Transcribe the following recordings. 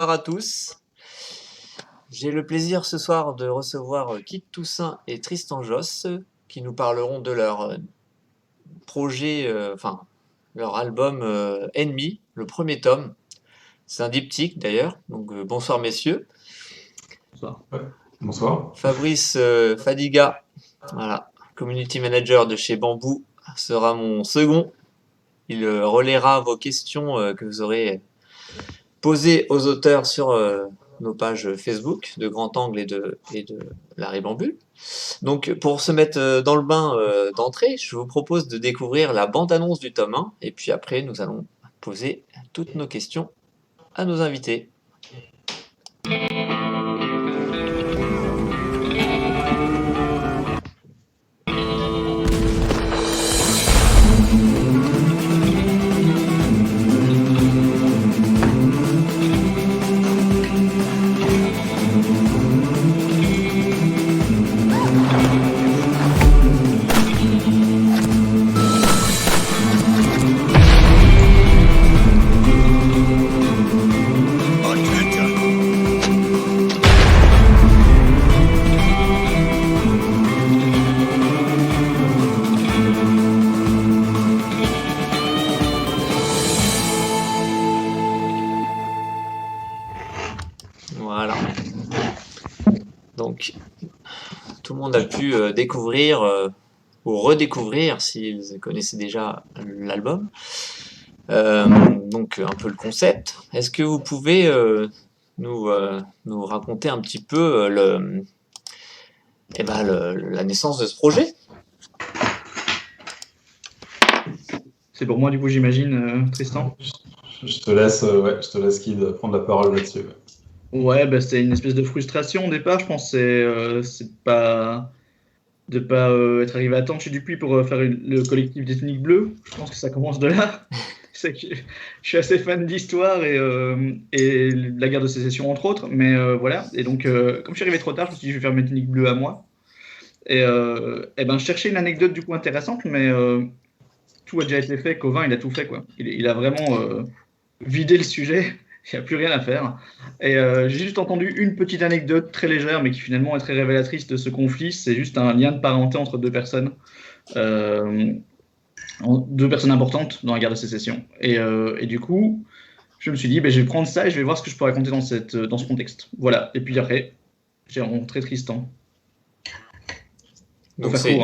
Bonsoir à tous. J'ai le plaisir ce soir de recevoir Kit Toussaint et Tristan Josse qui nous parleront de leur projet, leur album Ennemi, le premier tome. C'est un diptyque d'ailleurs, donc bonsoir messieurs. Bonsoir. Ouais. Bonsoir. Fabrice Fadiga, voilà, community manager de chez Bamboo, sera mon second. Il relaiera vos questions que vous aurez posées aux auteurs sur nos pages Facebook de Grand Angle et de la Ribambule. Donc pour se mettre dans le bain d'entrée, je vous propose de découvrir la bande-annonce du tome 1 et puis après nous allons poser toutes nos questions à nos invités. Voilà. Donc, tout le monde a pu découvrir ou redécouvrir, s'ils connaissaient déjà l'album, donc un peu le concept. Est-ce que vous pouvez nous raconter un petit peu la naissance de ce projet? C'est pour moi, du coup, j'imagine, Tristan. Je te laisse Kid prendre la parole là-dessus. Ouais, bah, c'était une espèce de frustration au départ. Je pense que c'est pas de pas être arrivé à temps chez Dupuis pour faire le collectif des Tuniques Bleues. Je pense que ça commence de là. C'est que je suis assez fan d'histoire et de la guerre de sécession, entre autres. Mais voilà. Et donc, comme je suis arrivé trop tard, je me suis dit, je vais faire mes Tuniques Bleues à moi. Et ben, je cherchais une anecdote du coup intéressante, mais tout a déjà été fait. Covin, il a tout fait, quoi. Il a vraiment vidé le sujet. Il n'y a plus rien à faire. Et j'ai juste entendu une petite anecdote très légère, mais qui finalement est très révélatrice de ce conflit. C'est juste un lien de parenté entre deux personnes importantes dans la guerre de sécession. Et du coup, je me suis dit, je vais prendre ça et je vais voir ce que je peux raconter dans ce contexte. Voilà. Et puis après, j'ai rencontré Tristan. Donc c'est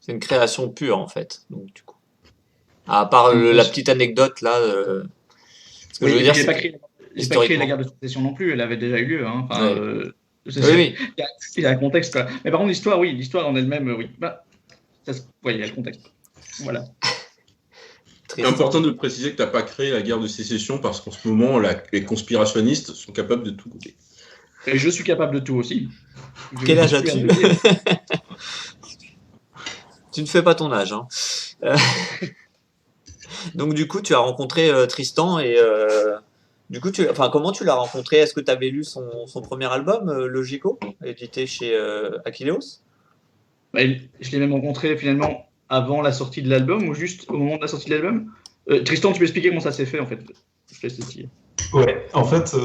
une création pure en fait. Donc du coup, à part la petite anecdote là, ce que je veux dire, c'est j'ai pas créé la guerre de sécession non plus. Elle avait déjà eu lieu. Hein. Enfin, oui. Il y a un contexte, quoi. Mais par contre, l'histoire en elle-même, oui. Bah, il y a le contexte. Voilà. C'est important de préciser que tu n'as pas créé la guerre de sécession parce qu'en ce moment, les conspirationnistes sont capables de tout goûter. Et je suis capable de tout aussi. Quel âge as-tu? Tu ne fais pas ton âge. Hein. Donc du coup, tu as rencontré Tristan et du coup, comment tu l'as rencontré? Est-ce que tu avais lu son premier album, Logico, édité chez Achilleos? Je l'ai même rencontré finalement avant la sortie de l'album ou juste au moment de la sortie de l'album. Tristan, tu peux expliquer comment ça s'est fait en fait? Je te laisse essayer. Ouais, en fait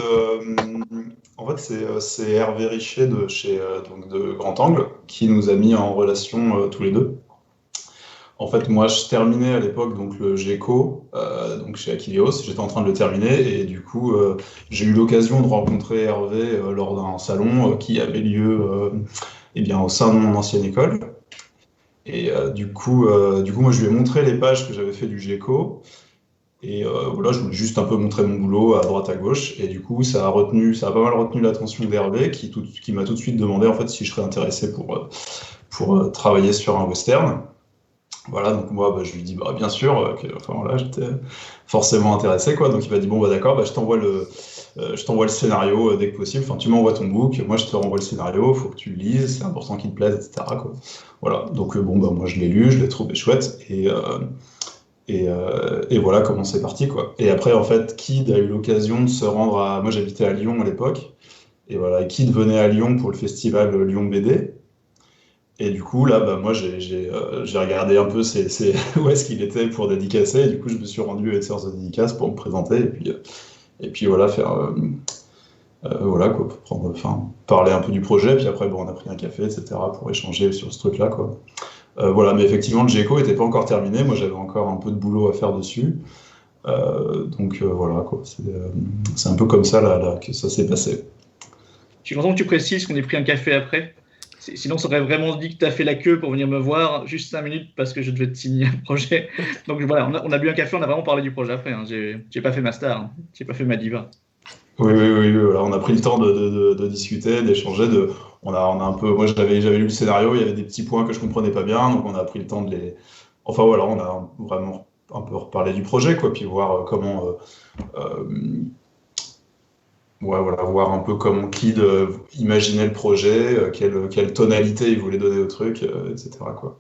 c'est Hervé Richer de Grand Angle qui nous a mis en relation tous les deux. En fait, moi, je terminais à l'époque donc le GECO, donc chez Achilleos, j'étais en train de le terminer et du coup, j'ai eu l'occasion de rencontrer Hervé lors d'un salon qui avait lieu au sein de mon ancienne école. Et du coup, moi, je lui ai montré les pages que j'avais fait du GECO. Et voilà, je voulais juste un peu montrer mon boulot à droite à gauche. Et du coup, ça a pas mal retenu l'attention d'Hervé, qui m'a tout de suite demandé en fait si je serais intéressé pour travailler sur un western. Voilà, donc moi, je lui dis bien sûr. J'étais forcément intéressé, quoi. Donc il m'a dit d'accord, je t'envoie le scénario dès que possible. Enfin, tu m'envoies ton book, moi je te renvoie le scénario, faut que tu le lises, c'est important qu'il te plaise, etc., quoi. Voilà, donc moi je l'ai lu, je l'ai trouvé chouette et voilà comment c'est parti, quoi. Et après, en fait, Kid a eu l'occasion de se rendre à... Moi, j'habitais à Lyon à l'époque. Et voilà, Kid venait à Lyon pour le festival Lyon BD. Et du coup, là, moi, j'ai regardé un peu où est-ce qu'il était pour dédicacer. Et du coup, je me suis rendu à une séance de dédicace pour me présenter. Et puis voilà, Voilà, quoi, parler un peu du projet, puis après, bon, on a pris un café, etc., pour échanger sur ce truc-là, quoi. Voilà, mais effectivement, le GECO n'était pas encore terminé, moi j'avais encore un peu de boulot à faire dessus. Donc voilà, quoi. C'est un peu comme ça là, que ça s'est passé. Je suis content que tu précises qu'on ait pris un café après. Sinon, ça aurait vraiment dit que tu as fait la queue pour venir me voir juste 5 minutes parce que je devais te signer un projet. Donc voilà, on a bu un café, on a vraiment parlé du projet après. Hein. J'ai pas fait ma star, hein. J'ai pas fait ma diva. Oui, voilà, on a pris le temps de discuter, d'échanger. On a un peu, moi j'avais lu le scénario, il y avait des petits points que je comprenais pas bien, donc on a pris le temps de les. Enfin voilà, on a vraiment un peu reparlé du projet, quoi, puis voir comment. Ouais, voilà, voir un peu comment Kid imaginait le projet, quelle tonalité il voulait donner au truc, etc., quoi.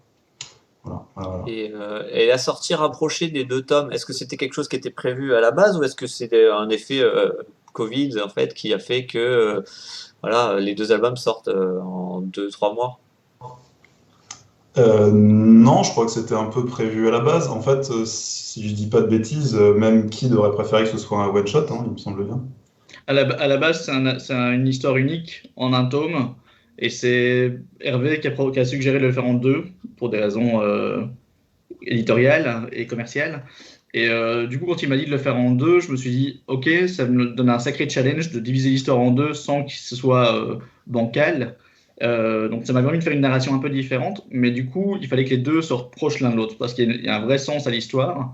Voilà. Et la sortie rapprochée des 2 tomes, est-ce que c'était quelque chose qui était prévu à la base ou est-ce que c'était un effet Covid en fait qui a fait que voilà, les 2 albums sortent en 2-3 mois? Non, je crois que c'était un peu prévu à la base. En fait, si je dis pas de bêtises, même Kid aurait préféré que ce soit un one-shot, hein, il me semble bien. À la base, c'est une histoire unique en un tome. Et c'est Hervé qui a suggéré de le faire en 2 pour des raisons éditoriales et commerciales. Et du coup, quand il m'a dit de le faire en 2, je me suis dit, ok, ça me donne un sacré challenge de diviser l'histoire en 2 sans que ce soit bancal. Donc ça m'a permis de faire une narration un peu différente, mais du coup, il fallait que les 2 sortent proches l'un de l'autre, parce qu'il y a un vrai sens à l'histoire.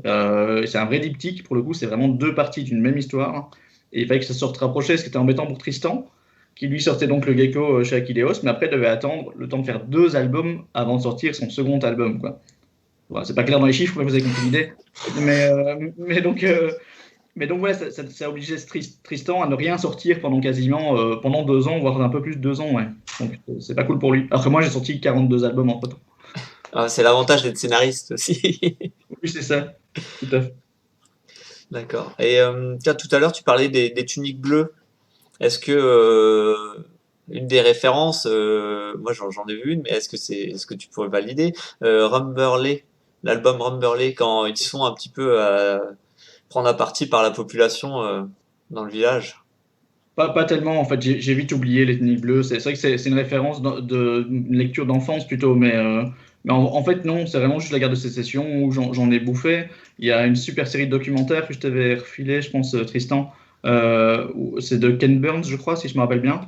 C'est un vrai diptyque, pour le coup, c'est vraiment 2 parties d'une même histoire. Et il fallait que ça sorte rapproché, ce qui était embêtant pour Tristan, qui lui sortait donc le Gecko chez Akileos, mais après devait attendre le temps de faire 2 albums avant de sortir son second album, quoi. Bon, c'est pas clair dans les chiffres, mais vous avez compris l'idée. Mais donc voilà, ça a obligé Tristan à ne rien sortir pendant quasiment pendant 2 ans, voire un peu plus de 2 ans, ouais. Donc c'est pas cool pour lui. Après moi, j'ai sorti 42 albums entre temps. Ah, c'est l'avantage d'être scénariste aussi. Oui, c'est ça. Tout à fait. D'accord. Et tiens, tout à l'heure, tu parlais des tuniques bleues. Est-ce que une des références, moi j'en ai vu une, mais est-ce que tu pourrais valider Rumberley, l'album Rumberley, quand ils se font un petit peu prendre à partie par la population dans le village? Pas tellement, en fait, j'ai vite oublié les Tuniques Bleues. C'est vrai que c'est une référence une lecture d'enfance plutôt, mais en fait, non, c'est vraiment juste la guerre de sécession où j'en ai bouffé. Il y a une super série de documentaires que je t'avais refilé, je pense, Tristan. C'est de Ken Burns, je crois, si je me rappelle bien,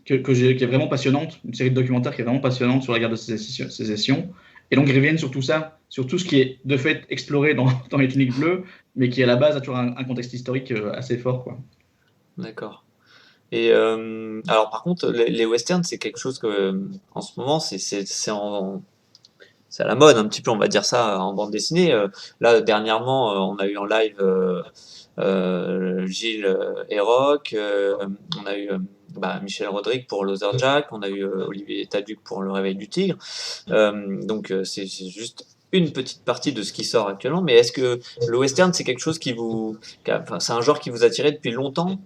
qui est vraiment passionnante. Une série de documentaires qui est vraiment passionnante sur la guerre de sécession. Et donc, ils reviennent sur tout ça, sur tout ce qui est de fait exploré dans les Tuniques Bleues, mais qui à la base a toujours un contexte historique assez fort, quoi. D'accord. Et alors par contre, les westerns, c'est quelque chose que en ce moment, c'est à la mode un petit peu, on va dire ça, en bande dessinée. Là, dernièrement, on a eu en live Gilles Héroc, on a eu Michel Rodrigue pour Lothar Jack, on a eu Olivier Taduc pour Le Réveil du Tigre. Donc c'est juste une petite partie de ce qui sort actuellement. Mais est-ce que le western, c'est quelque chose c'est un genre qui vous attirait depuis longtemps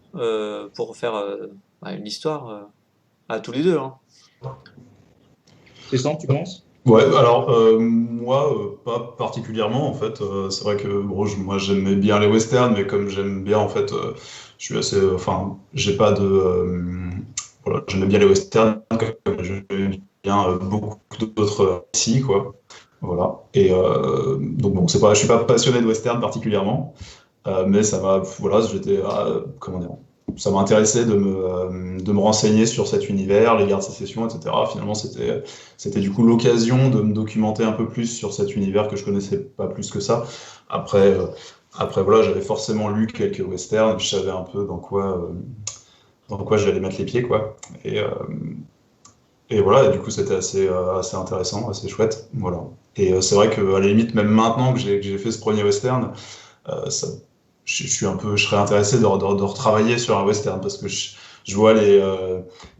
pour faire une histoire à tous les 2, hein? Tristan, tu penses? Ouais, alors moi, pas particulièrement en fait. C'est vrai que bon, moi j'aimais bien les westerns, mais comme j'aime bien en fait, je suis assez, enfin, j'ai pas de, voilà, j'aimais bien les westerns comme j'aime bien beaucoup d'autres ici, quoi. Voilà. Et donc bon, je suis pas passionné de western particulièrement, mais voilà, comment dire. Ça m'a intéressé de me renseigner sur cet univers, les guerres de sécession, etc. Finalement, c'était du coup l'occasion de me documenter un peu plus sur cet univers que je connaissais pas plus que ça. Après voilà, j'avais forcément lu quelques westerns, je savais un peu dans quoi j'allais mettre les pieds, quoi. Et voilà, et du coup, c'était assez intéressant, assez chouette. Voilà. Et c'est vrai qu'à la limite, même maintenant que j'ai fait ce premier western, je serais intéressé de retravailler sur un western parce que je vois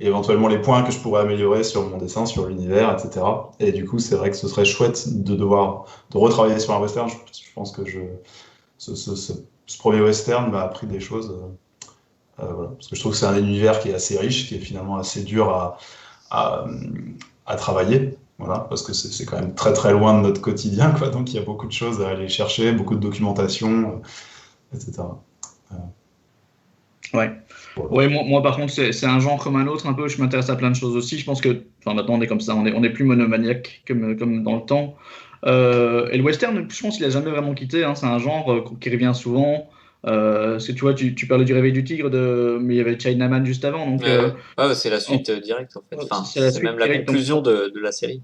éventuellement les points que je pourrais améliorer sur mon dessin, sur l'univers, etc. Et du coup, c'est vrai que ce serait chouette de retravailler sur un western. Je pense que ce premier western m'a appris des choses. Voilà. Parce que je trouve que c'est un univers qui est assez riche, qui est finalement assez dur à travailler. Voilà, parce que c'est quand même très très loin de notre quotidien, quoi. Donc il y a beaucoup de choses à aller chercher, beaucoup de documentation, etc. Ouais. Ouais, moi par contre, c'est un genre comme un autre, un peu. Je m'intéresse à plein de choses aussi. Je pense que, enfin, maintenant on est comme ça, on est plus monomaniaque comme dans le temps. Et le western, je pense qu'il a jamais vraiment quitté, hein. C'est un genre qui revient souvent. Parce que tu vois, tu parlais du Réveil du Tigre, mais il y avait Chinaman juste avant, donc Ouais, c'est la suite directe en fait. Enfin, c'est la c'est même suite la directe. Donc, conclusion de la série.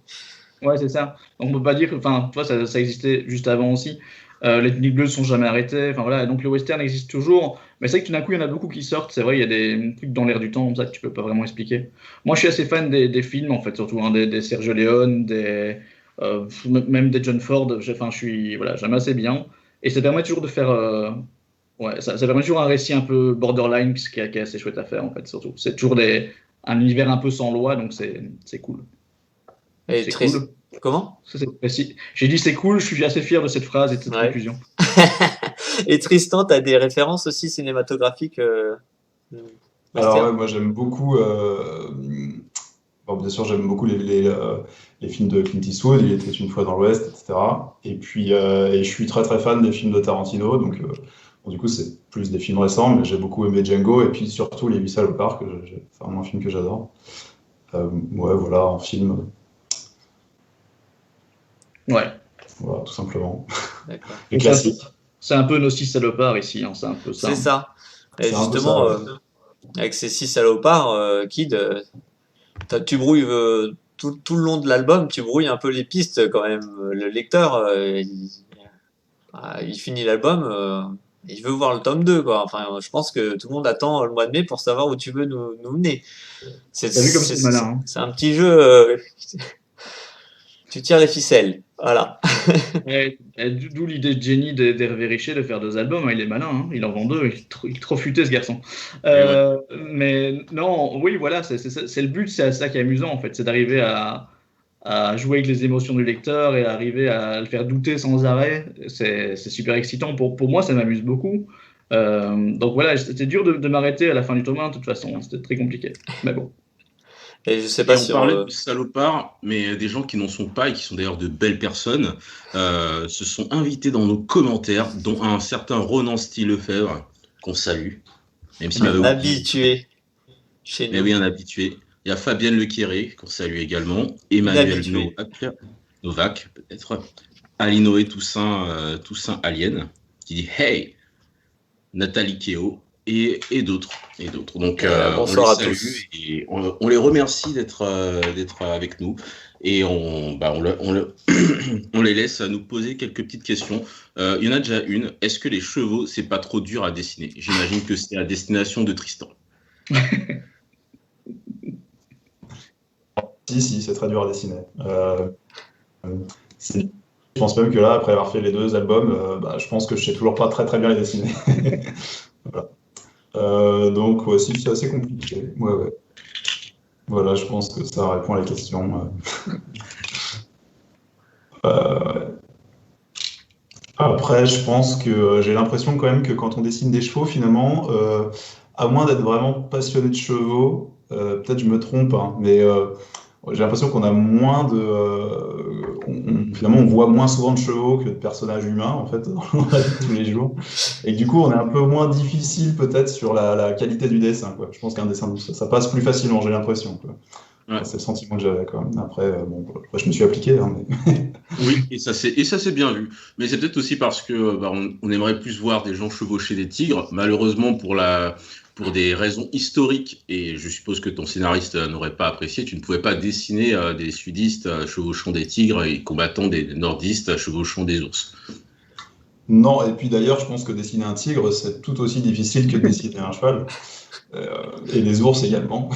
ouais, c'est ça. Donc, on peut pas dire, enfin, tu vois, ça existait juste avant aussi. Les techniques bleues ne sont jamais arrêtées. Enfin voilà, donc le western existe toujours. Mais c'est vrai que tout d'un coup, il y en a beaucoup qui sortent. C'est vrai, il y a des trucs dans l'air du temps, comme ça, que tu peux pas vraiment expliquer. Moi, je suis assez fan des films, en fait, surtout hein, des Sergio Leone, même des John Ford. Enfin, voilà, j'aime assez bien. Et ça permet toujours de faire, ouais, ça permet toujours un récit un peu borderline, qui est assez chouette à faire, en fait, surtout. C'est toujours un univers un peu sans loi, donc c'est cool. Et C'est cool. Comment? Ça, c'est précis. J'ai dit c'est cool, je suis assez fier de cette phrase et de cette Ouais. conclusion. Et Tristan, tu as des références aussi cinématographiques Alors, ouais, western? moi, j'aime beaucoup. Bon, bien sûr, j'aime beaucoup les films de Clint Eastwood, Il était une fois dans l'Ouest, etc. Et puis, et je suis très très fan des films de Tarantino. Donc, bon, du coup, c'est plus des films récents, mais j'ai beaucoup aimé Django. Et puis surtout Les Huit Salopards, c'est vraiment un film que j'adore. Ouais, voilà, en film, Ouais. voilà, tout simplement. D'accord. Les Donc, classiques. c'est un peu nos six salopards ici, hein, c'est un peu ça. C'est ça. Et C'est un peu justement, ça. Ouais. avec ces 6 salopards, Kid, tu brouilles tout le long de l'album, tu brouilles un peu les pistes quand même. Le lecteur, il finit l'album, il veut voir le tome 2, quoi. Enfin, je pense que tout le monde attend le mois de mai pour savoir où tu veux nous mener. C'est T'as vu comme c'est malin, hein. c'est un petit jeu, tu tires les ficelles. Voilà. Et d'où l'idée de Jenny d'Hervé Richer de faire 2 albums, hein. Il est malin, hein. Il en vend 2, il est trop futé ce garçon. Mais non, oui, voilà, c'est le but, c'est ça qui est amusant en fait, c'est d'arriver à jouer avec les émotions du lecteur et arriver à le faire douter sans arrêt. C'est super excitant. Pour moi, ça m'amuse beaucoup. Donc voilà, c'était dur de m'arrêter à la fin du tome 1, de toute façon. C'était très compliqué. Mais bon. Et je sais Et pas on parlait de salopards, mais des gens qui n'en sont pas et qui sont d'ailleurs de belles personnes se sont invités dans nos commentaires, dont un certain Ronan Stillefebvre, qu'on salue, même s'il m'avait un oublié. habitué chez Mais nous. oui, un habitué. Il y a Fabienne Lequéré, qu'on salue également, Emmanuel Inhabitué. Novak, peut-être, Alinoé Toussaint Alien, qui dit Hey, Nathalie Keo, et d'autres. Donc, Bonsoir à on les tous. salue et on les remercie d'être avec nous. Et on les laisse nous poser quelques petites questions. Il y en a déjà une. Est-ce que les chevaux, c'est pas trop dur à dessiner? J'imagine que c'est à destination de Tristan. Si, c'est très dur à dessiner. Je pense même que là, après avoir fait les 2 albums, je pense que je sais toujours pas très très bien les dessiner. Voilà. Donc, ouais, si, c'est assez compliqué. Ouais. Voilà, je pense que ça répond à la question. Après, je pense que j'ai l'impression quand même que quand on dessine des chevaux, finalement, à moins d'être vraiment passionné de chevaux, peut-être je me trompe, hein, mais j'ai l'impression qu'on a moins finalement, on voit moins souvent de chevaux que de personnages humains, en fait, dans la vie de tous les jours. Et du coup, on est un peu moins difficile, peut-être, sur la qualité du dessin, quoi. Je pense qu'un dessin, ça passe plus facilement, j'ai l'impression, quoi. Ouais. C'est le sentiment que j'avais, quand même. Après, après, je me suis appliqué, hein, mais... Oui, et ça s'est bien vu. Mais c'est peut-être aussi parce que on aimerait plus voir des gens chevaucher des tigres. Malheureusement, pour des raisons historiques, et je suppose que ton scénariste n'aurait pas apprécié, tu ne pouvais pas dessiner des sudistes chevauchant des tigres et combattant des nordistes chevauchant des ours. Non, et puis d'ailleurs, je pense que dessiner un tigre, c'est tout aussi difficile que de dessiner un cheval. Et les ours également.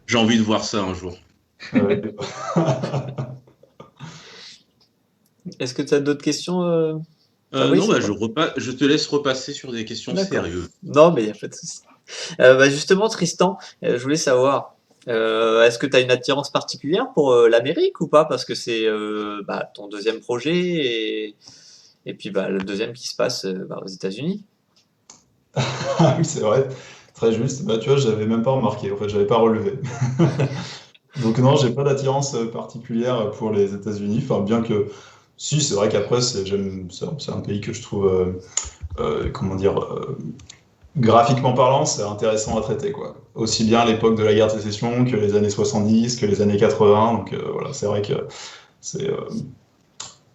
J'ai envie de voir ça un jour. Est-ce que tu as d'autres questions Non, je te laisse repasser sur des questions sérieuses. Non, mais il n'y a pas de souci. Justement, Tristan, je voulais savoir, est-ce que tu as une attirance particulière pour l'Amérique ou pas? Parce que c'est ton deuxième projet et puis le deuxième qui se passe aux États-Unis. Ah oui, c'est vrai, très juste. Tu vois, j'avais même pas remarqué, en fait, j'avais pas relevé. Donc non, j'ai pas d'attirance particulière pour les États-Unis. Enfin, bien que, si, c'est vrai qu'après, c'est un pays que je trouve, comment dire, graphiquement parlant, c'est intéressant à traiter, quoi. Aussi bien à l'époque de la guerre de sécession que les années 70, que les années 80. Donc voilà, c'est vrai que c'est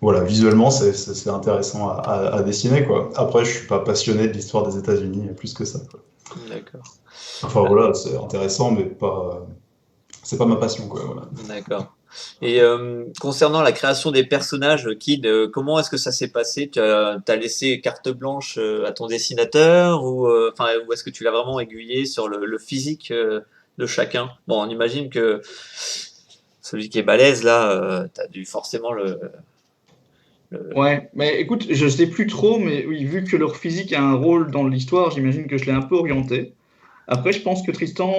voilà, visuellement, c'est intéressant à dessiner, quoi. Après, je suis pas passionné de l'histoire des États-Unis plus que ça, quoi. D'accord. Enfin voilà, c'est intéressant, mais pas, c'est pas ma passion, quoi. Voilà. D'accord. Et concernant la création des personnages, Kid, comment est-ce que ça s'est passé? T'as laissé carte blanche à ton dessinateur enfin, ou est-ce que tu l'as vraiment aiguillé sur le physique de chacun? Bon, on imagine que celui qui est balèze, là, t'as dû forcément le- Ouais, mais écoute, je sais plus trop, mais oui, vu que leur physique a un rôle dans l'histoire, j'imagine que je l'ai un peu orienté. Après, je pense que Tristan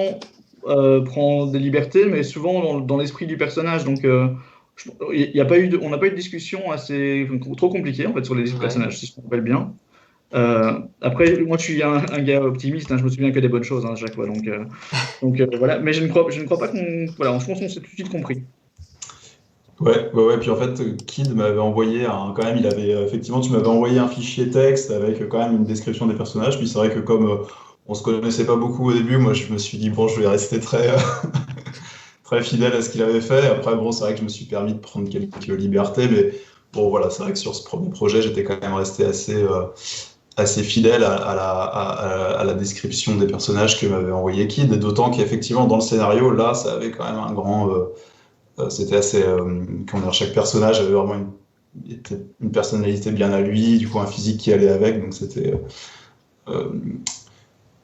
prend des libertés, mais souvent dans l'esprit du personnage. Donc, il y a pas eu on n'a pas eu de discussion assez trop compliquée en fait sur les Ouais. personnages, si je me rappelle bien. Après, moi, je suis un gars optimiste. Hein, je me souviens que des bonnes choses hein, à chaque fois. Donc voilà. Mais je ne crois pas qu'on, voilà, je pense qu'on s'est tout de suite compris. Ouais. Puis en fait, Kid m'avait envoyé quand même, il avait effectivement, tu m'avais envoyé un fichier texte avec quand même une description des personnages. Puis c'est vrai que comme on se connaissait pas beaucoup au début, moi je me suis dit bon, je vais rester très très fidèle à ce qu'il avait fait. Après, bon, c'est vrai que je me suis permis de prendre quelques libertés, mais bon, voilà, c'est vrai que sur ce premier projet, j'étais quand même resté assez fidèle à la description des personnages que m'avait envoyé Kid. Et d'autant qu'effectivement, dans le scénario, là, ça avait quand même un grand c'était assez. Comment dire, chaque personnage avait vraiment une personnalité bien à lui, du coup un physique qui allait avec, donc euh,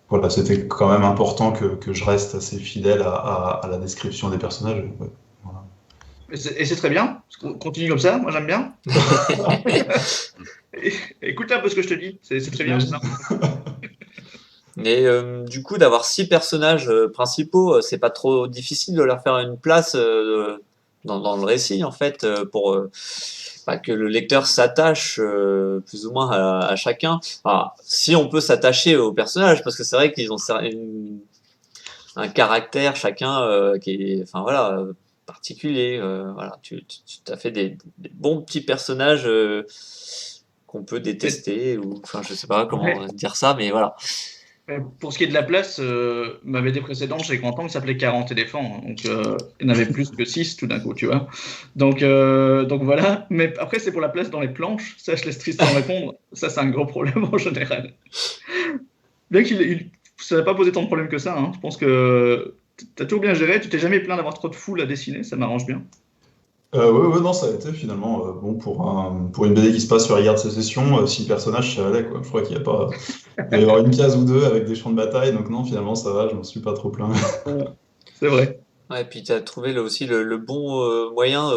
voilà, c'était quand même important que je reste assez fidèle à la description des personnages. Ouais, voilà. Et c'est très bien. Continue comme ça. Moi, j'aime bien. Écoute un peu ce que je te dis. C'est très bien. Et du coup, d'avoir 6 personnages principaux, c'est pas trop difficile de leur faire une place dans le récit, en fait, pour bah, que le lecteur s'attache plus ou moins à chacun. Alors, si on peut s'attacher aux personnages, parce que c'est vrai qu'ils ont un caractère chacun qui est, enfin voilà, particulier. Voilà, tu as fait des bons petits personnages qu'on peut détester, ou enfin, je sais pas comment Ouais. dire ça, mais voilà. Pour ce qui est de la place, ma BD précédente chez Grand Angle s'appelait 40 éléphants. Donc, il n'y en avait plus que 6 tout d'un coup, tu vois. Donc voilà. Mais après, c'est pour la place dans les planches. Ça, je laisse Tristan répondre. Ça, c'est un gros problème en général. Bien ça n'a pas posé tant de problèmes que ça. Hein. Je pense que tu as tout bien géré. Tu t'es jamais plaint d'avoir trop de foule à dessiner. Ça m'arrange bien. Ouais, non, ça a été finalement bon pour une BD qui se passe sur la guerre de sécession, 6 personnages, ça allait, quoi. Je crois qu'il y a pas. Il doit y avoir une case ou deux avec des champs de bataille, donc non, finalement ça va, je m'en suis pas trop plaint. C'est vrai. Ouais, et puis tu as trouvé là aussi le bon moyen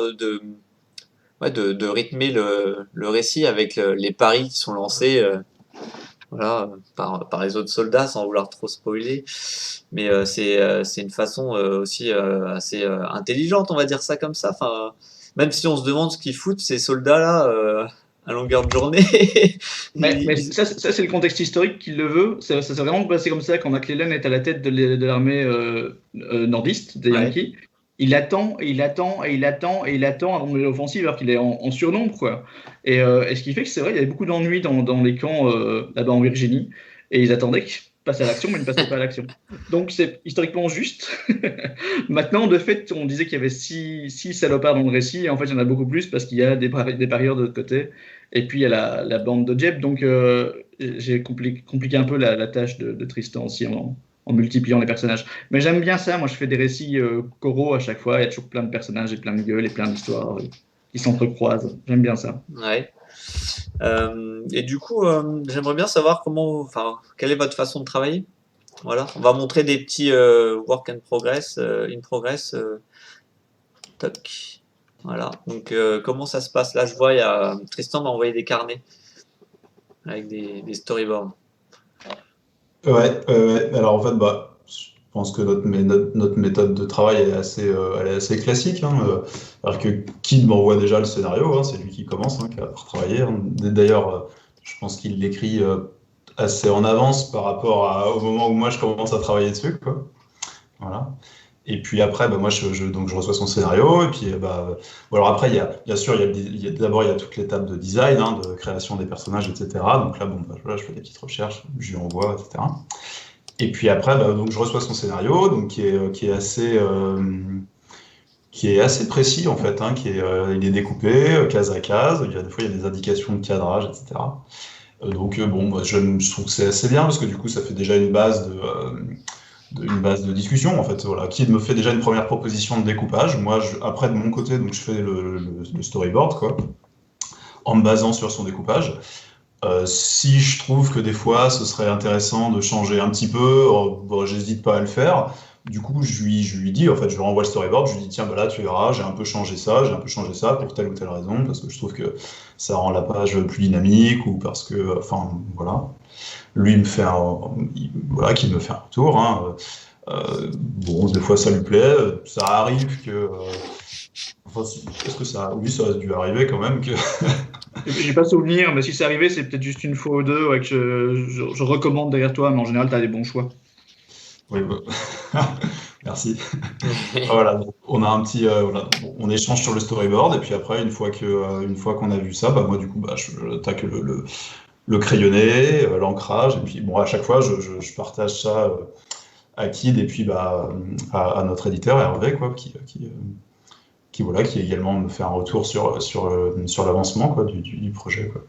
ouais, de rythmer le récit avec les paris qui sont lancés voilà, par les autres soldats sans vouloir trop spoiler. Mais c'est une façon aussi assez intelligente, on va dire ça comme ça. Enfin, même si on se demande ce qu'ils foutent, ces soldats-là, à longueur de journée. Mais ils- ça, c'est le contexte historique qui le veut. Ça s'est vraiment passé comme ça quand McClellan est à la tête de l'armée nordiste des Ouais. Yankees. Il attend et il attend et il attend et il attend avant de mener l'offensive alors qu'il est en surnombre, quoi. Et ce qui fait que c'est vrai, il y avait beaucoup d'ennuis dans les camps là-bas en Virginie. Et ils attendaient qu'ils passent à l'action, mais ils ne passaient pas à l'action. Donc c'est historiquement juste. Maintenant, de fait, on disait qu'il y avait six salopards dans le récit. Et en fait, il y en a beaucoup plus parce qu'il y a des parieurs de l'autre côté. Et puis il y a la bande de Jeb, donc j'ai compliqué un peu la tâche de Tristan aussi en multipliant les personnages. Mais j'aime bien ça, moi je fais des récits coraux à chaque fois, il y a toujours plein de personnages et plein de gueules et plein d'histoires qui s'entrecroisent. J'aime bien ça. Ouais. Et du coup, j'aimerais bien savoir enfin, quelle est votre façon de travailler. Voilà, on va montrer des petits work in progress. Toc. Voilà. Donc, comment ça se passe? Là, je vois, Tristan m'a envoyé des carnets avec des storyboards. Ouais. Alors en fait, bah, je pense que notre méthode de travail elle est assez classique, hein. Alors que Kid m'envoie déjà le scénario, hein, c'est lui qui commence, hein, qui va travailler, hein. D'ailleurs, je pense qu'il l'écrit assez en avance par rapport au moment où moi je commence à travailler dessus, quoi. Voilà. Et puis après, moi, donc je reçois son scénario. Et puis, bon, alors après, bien sûr, d'abord, il y a toute l'étape de design, hein, de création des personnages, etc. Donc là, voilà, je fais des petites recherches, je lui envoie, etc. Et puis après, donc je reçois son scénario, donc qui est assez précis en fait, hein, il est découpé case à case. Des fois, il y a des indications de cadrage, etc. Donc moi, je trouve que c'est assez bien parce que du coup, ça fait déjà une base de discussion en fait. Voilà, qui me fait déjà une première proposition de découpage. Moi, après de mon côté, donc je fais le storyboard quoi, en me basant sur son découpage. Si je trouve que des fois, ce serait intéressant de changer un petit peu, j'hésite pas à le faire. Du coup, je lui dis, en fait, je lui renvoie le storyboard, je lui dis, tiens, là, tu verras, j'ai un peu changé ça pour telle ou telle raison, parce que je trouve que ça rend la page plus dynamique, ou parce que, enfin, voilà. Lui, qu'il me fait un retour, hein. Bon, des fois, ça lui plaît, ça arrive que... est-ce que ça... Oui, ça a dû arriver quand même que... J'ai pas souvenir, mais si c'est arrivé, c'est peut-être juste une fois ou deux que je recommande derrière toi, mais en général, tu as des bons choix. Oui, merci. Voilà, donc on a un petit, on échange sur le storyboard et puis après, une fois qu'on a vu ça, moi du coup, je tacle le crayonné, l'ancrage et puis bon, à chaque fois, je partage ça à Kid et puis à notre éditeur Hervé quoi, qui également me fait un retour sur l'avancement quoi du projet quoi.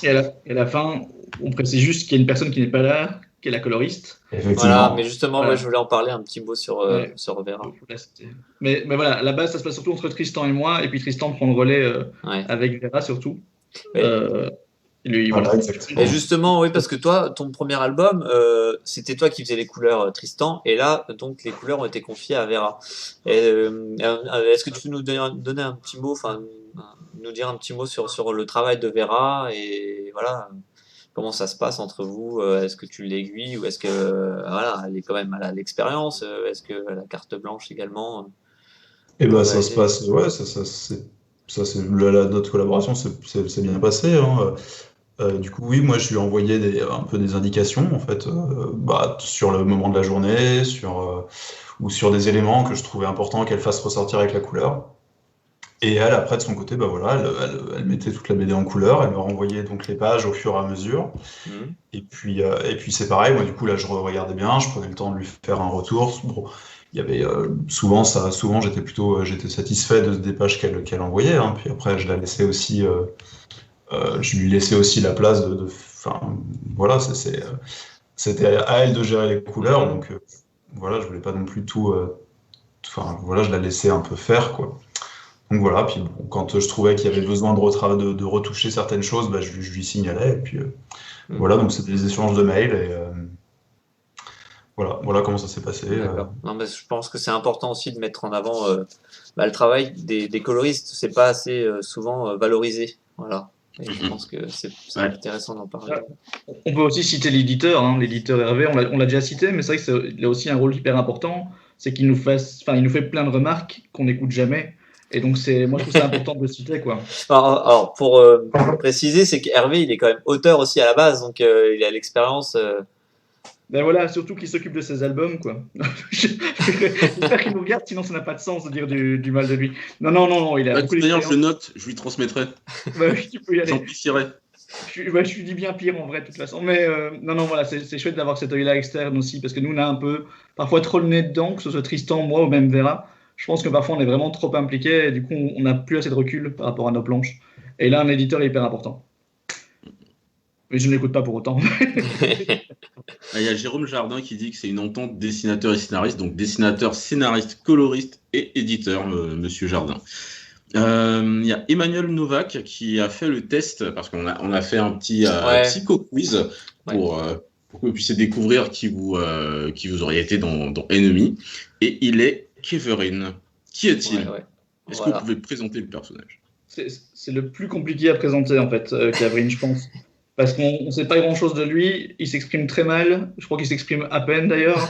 Et à la fin, on précise juste qu'il y a une personne qui n'est pas là, qui est la coloriste. Effectivement. Voilà, mais justement, voilà. Je voulais en parler un petit mot sur Vera. Mais voilà, à la base, ça se passe surtout entre Tristan et moi, et puis Tristan prend le relais avec Vera surtout. Voilà. Et justement, oui, parce que toi, ton premier album, c'était toi qui faisais les couleurs, Tristan, et là, donc, les couleurs ont été confiées à Vera. Est-ce que tu peux nous donner un petit mot, enfin, nous dire un petit mot sur le travail de Vera et voilà, comment ça se passe entre vous? Est-ce que tu l'aiguilles ou est-ce que voilà, elle est quand même à l'expérience? Est-ce que la carte blanche également? Et ça se passe, ouais, notre collaboration s'est bien passée. Hein. Du coup, oui, moi, je lui ai envoyé un peu des indications, en fait, sur le moment de la journée, ou sur des éléments que je trouvais importants qu'elle fasse ressortir avec la couleur. Et elle, après, de son côté, voilà, elle mettait toute la BD en couleur, elle me renvoyait donc les pages au fur et à mesure. Et puis c'est pareil, moi, du coup, là, je regardais bien, je prenais le temps de lui faire un retour. Bon, il y avait souvent j'étais satisfait des pages qu'elle envoyait, hein. Puis après, je la laissais aussi... je lui laissais aussi la place voilà, c'était à elle de gérer les couleurs, donc voilà, je voulais pas non plus tout, voilà, je la laissais un peu faire, quoi. Donc voilà, puis bon, quand je trouvais qu'il y avait besoin de retoucher certaines choses, je lui signalais, et puis voilà, donc c'était des échanges de mails, et voilà comment ça s'est passé. Non, mais je pense que c'est important aussi de mettre en avant le travail des coloristes, c'est pas assez souvent valorisé, voilà. Et je pense que c'est intéressant d'en parler. On peut aussi citer l'éditeur, hein, l'éditeur Hervé, on l'a déjà cité, mais c'est vrai qu'il a aussi un rôle hyper important, c'est qu'il nous fait plein de remarques qu'on n'écoute jamais. Et donc, moi, je trouve ça important de le citer, quoi. Alors pour préciser, c'est qu'Hervé, il est quand même auteur aussi à la base, donc il a l'expérience. Ben voilà, surtout qu'il s'occupe de ses albums, quoi. J'espère qu'il nous regarde, sinon ça n'a pas de sens de dire du mal de lui. Non, il a beaucoup d'ailleurs, je note, je lui transmettrai. Oui, tu peux y aller. J'amplifierai. Je lui dis bien pire en vrai, de toute façon. Mais non, voilà, c'est chouette d'avoir cet œil-là externe aussi, parce que nous, on a un peu, parfois trop le nez dedans, que ce soit Tristan, moi ou même Vera. Je pense que parfois, on est vraiment trop impliqué, et du coup, on n'a plus assez de recul par rapport à nos planches. Et là, un éditeur est hyper important. Mais je ne l'écoute pas pour autant. Il y a Jérôme Jardin qui dit que c'est une entente dessinateur et scénariste, donc dessinateur, scénariste, coloriste et éditeur, monsieur Jardin. Il y a Emmanuel Novak qui a fait le test, parce qu'on a fait un petit psycho-quiz pour que vous puissiez découvrir qui vous auriez été dans Enemy. Et il est Keverin. Qui est-il? Est-ce que vous pouvez présenter le personnage? C'est le plus compliqué à présenter, en fait, Keverin, je pense. Parce qu'on ne sait pas grand-chose de lui, il s'exprime très mal, je crois qu'il s'exprime à peine d'ailleurs.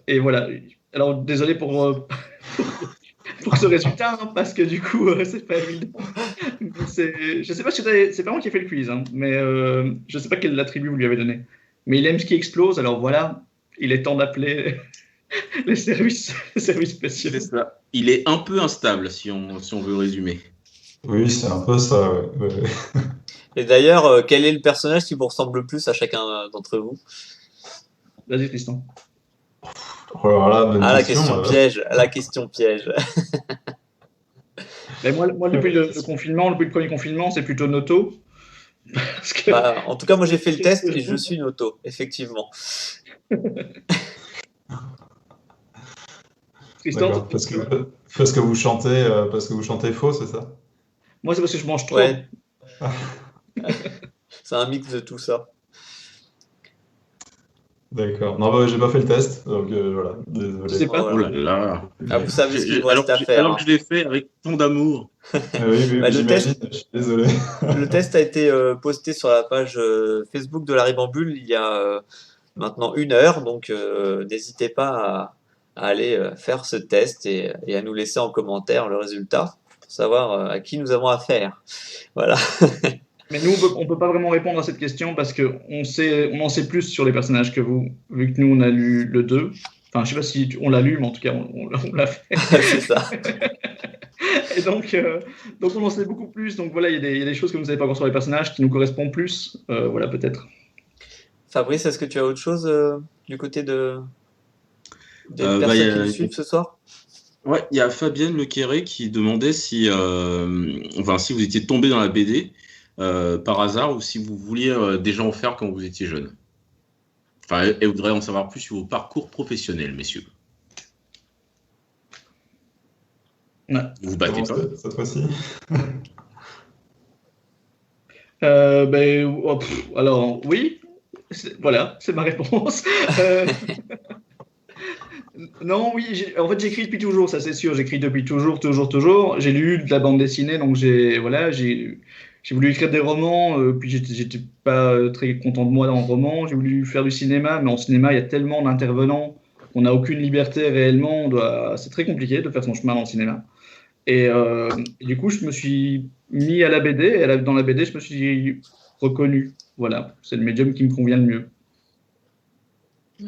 Et voilà. Alors désolé pour ce résultat, hein, parce que du coup, c'est pas évident. Je sais pas si c'est pas moi qui ai fait le quiz, hein, mais je sais pas quel attribut vous lui avez donné. Mais il aime ce qui explose, alors voilà, il est temps d'appeler les services spéciaux. C'est ça. Il est un peu instable, si on veut résumer. Oui, c'est un peu ça, ouais. Ouais. Et d'ailleurs, quel est le personnage qui vous ressemble le plus à chacun d'entre vous? Vas-y, Tristan. Alors là, bonne Ah, la question. question piège, la question piège. Mais moi, depuis le confinement, depuis le premier confinement, c'est plutôt Noto. Parce que Bah, en tout cas, moi j'ai fait le test et je suis Noto, effectivement. Tristan, D'accord, parce que vous chantez faux, c'est ça? moi, c'est parce que je mange trop. Ouais. C'est un mix de tout ça. D'accord. Non, bah, j'ai pas fait le test, donc voilà, désolé. Je sais pas. Oh là là. Ah, vous savez ce qu'il vous reste à faire. Alors que je l'ai fait avec tant d'amour. Oui, Bah, le j'imagine, je suis désolé. Le test a été posté sur la page Facebook de la Ribambule il y a maintenant 1 heure, donc n'hésitez pas à aller faire ce test et à nous laisser en commentaire le résultat pour savoir à qui nous avons affaire. Voilà. Mais nous, on peut pas vraiment répondre à cette question parce qu'on en sait plus sur les personnages que vous, vu que nous, on a lu le 2. Enfin, je sais pas si on l'a lu, mais en tout cas, on l'a fait. C'est ça. Et donc on en sait beaucoup plus. Donc voilà, il y a des choses que vous ne savez pas encore sur les personnages qui nous correspondent plus. Voilà, peut-être. Fabrice, est-ce que tu as autre chose du côté des Bah, personnes y a- qui nous suivent ce soir? Ouais, il y a Fabienne Lequéré qui demandait si vous étiez tombé dans la BD par hasard ou si vous vouliez déjà en faire quand vous étiez jeune. Enfin, elle voudrait en savoir plus sur vos parcours professionnels, messieurs. Ouais. Vous vous battez Comment pas. cette fois-ci? Alors, oui. Voilà, c'est ma réponse. Non, oui, en fait, j'écris depuis toujours, ça c'est sûr. J'écris depuis toujours. J'ai lu de la bande dessinée, donc j'ai voulu écrire des romans, puis j'étais pas très content de moi dans le roman. J'ai voulu faire du cinéma, mais en cinéma, il y a tellement d'intervenants qu'on n'a aucune liberté réellement. C'est très compliqué de faire son chemin dans le cinéma. Et du coup, je me suis mis à la BD, et dans la BD, je me suis reconnu. Voilà, c'est le médium qui me convient le mieux.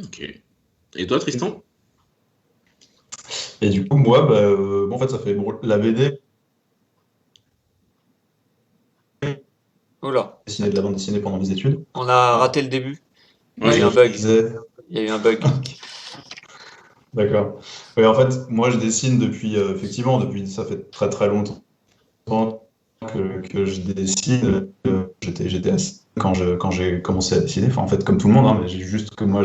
Ok. Et toi, Tristan? Et du coup, moi, en fait, ça fait la BD, Oula, dessiner de la bande dessinée pendant mes études. on a raté le début. Il y a Ouais, eu un Je bug. disais- Il y a eu un bug. D'accord. Oui, en fait, moi, je dessine effectivement, depuis ça fait très très longtemps que je dessine. J'étais assis quand j'ai commencé à dessiner. Enfin, en fait, comme tout le monde, hein, mais juste que moi,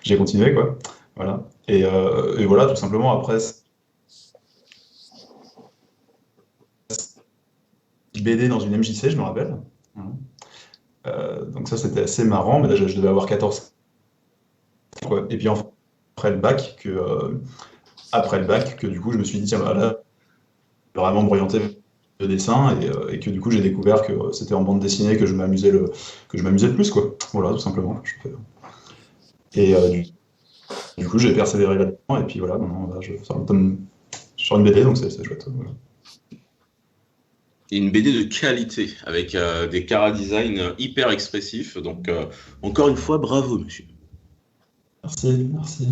j'ai continué, quoi. Voilà. Et voilà, tout simplement, après, BD dans une MJC, je me rappelle. Donc ça, c'était assez marrant, mais là, je devais avoir 14 ans, quoi. Et puis, après le bac, que du coup, je me suis dit, tiens, bah, là, je vais vraiment m'orienter de dessin et que du coup, j'ai découvert que c'était en bande dessinée que je m'amusais le plus, quoi. Voilà, tout simplement. Et du coup, j'ai persévéré là-dedans, et puis voilà, maintenant, là, je sors une BD, donc c'est chouette. Voilà. Et une BD de qualité, avec des chara-design hyper expressifs. Donc, encore une fois, bravo, monsieur. Merci.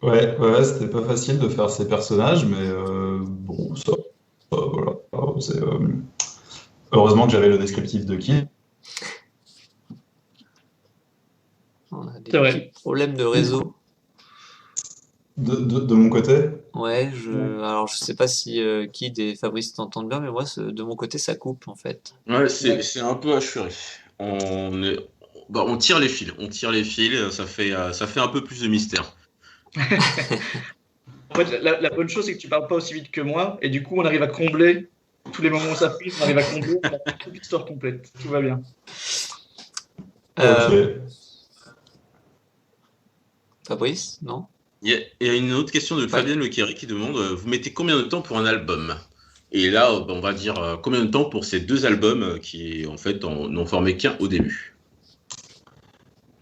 Ouais, c'était pas facile de faire ces personnages, mais bon, ça, voilà. Heureusement que j'avais le descriptif de qui. On a des C'est vrai. petits problèmes de réseau. De mon côté. Ouais, alors je sais pas si Kid et Fabrice t'entendent bien, mais moi, de mon côté, ça coupe en fait. Ouais, c'est un peu assuré. On tire les fils. Ça fait un peu plus de mystère. En fait, la bonne chose, c'est que tu parles pas aussi vite que moi, et du coup, on arrive à combler tous les moments où ça frise, on arrive à combler, on a toute l'histoire complète. Tout va bien. Euh, Ok. Fabrice, non? Il y a une autre question de Fabienne Lequéré qui demande vous mettez combien de temps pour un album? Et là, on va dire combien de temps pour ces 2 albums qui, en fait, n'ont formé qu'un au début?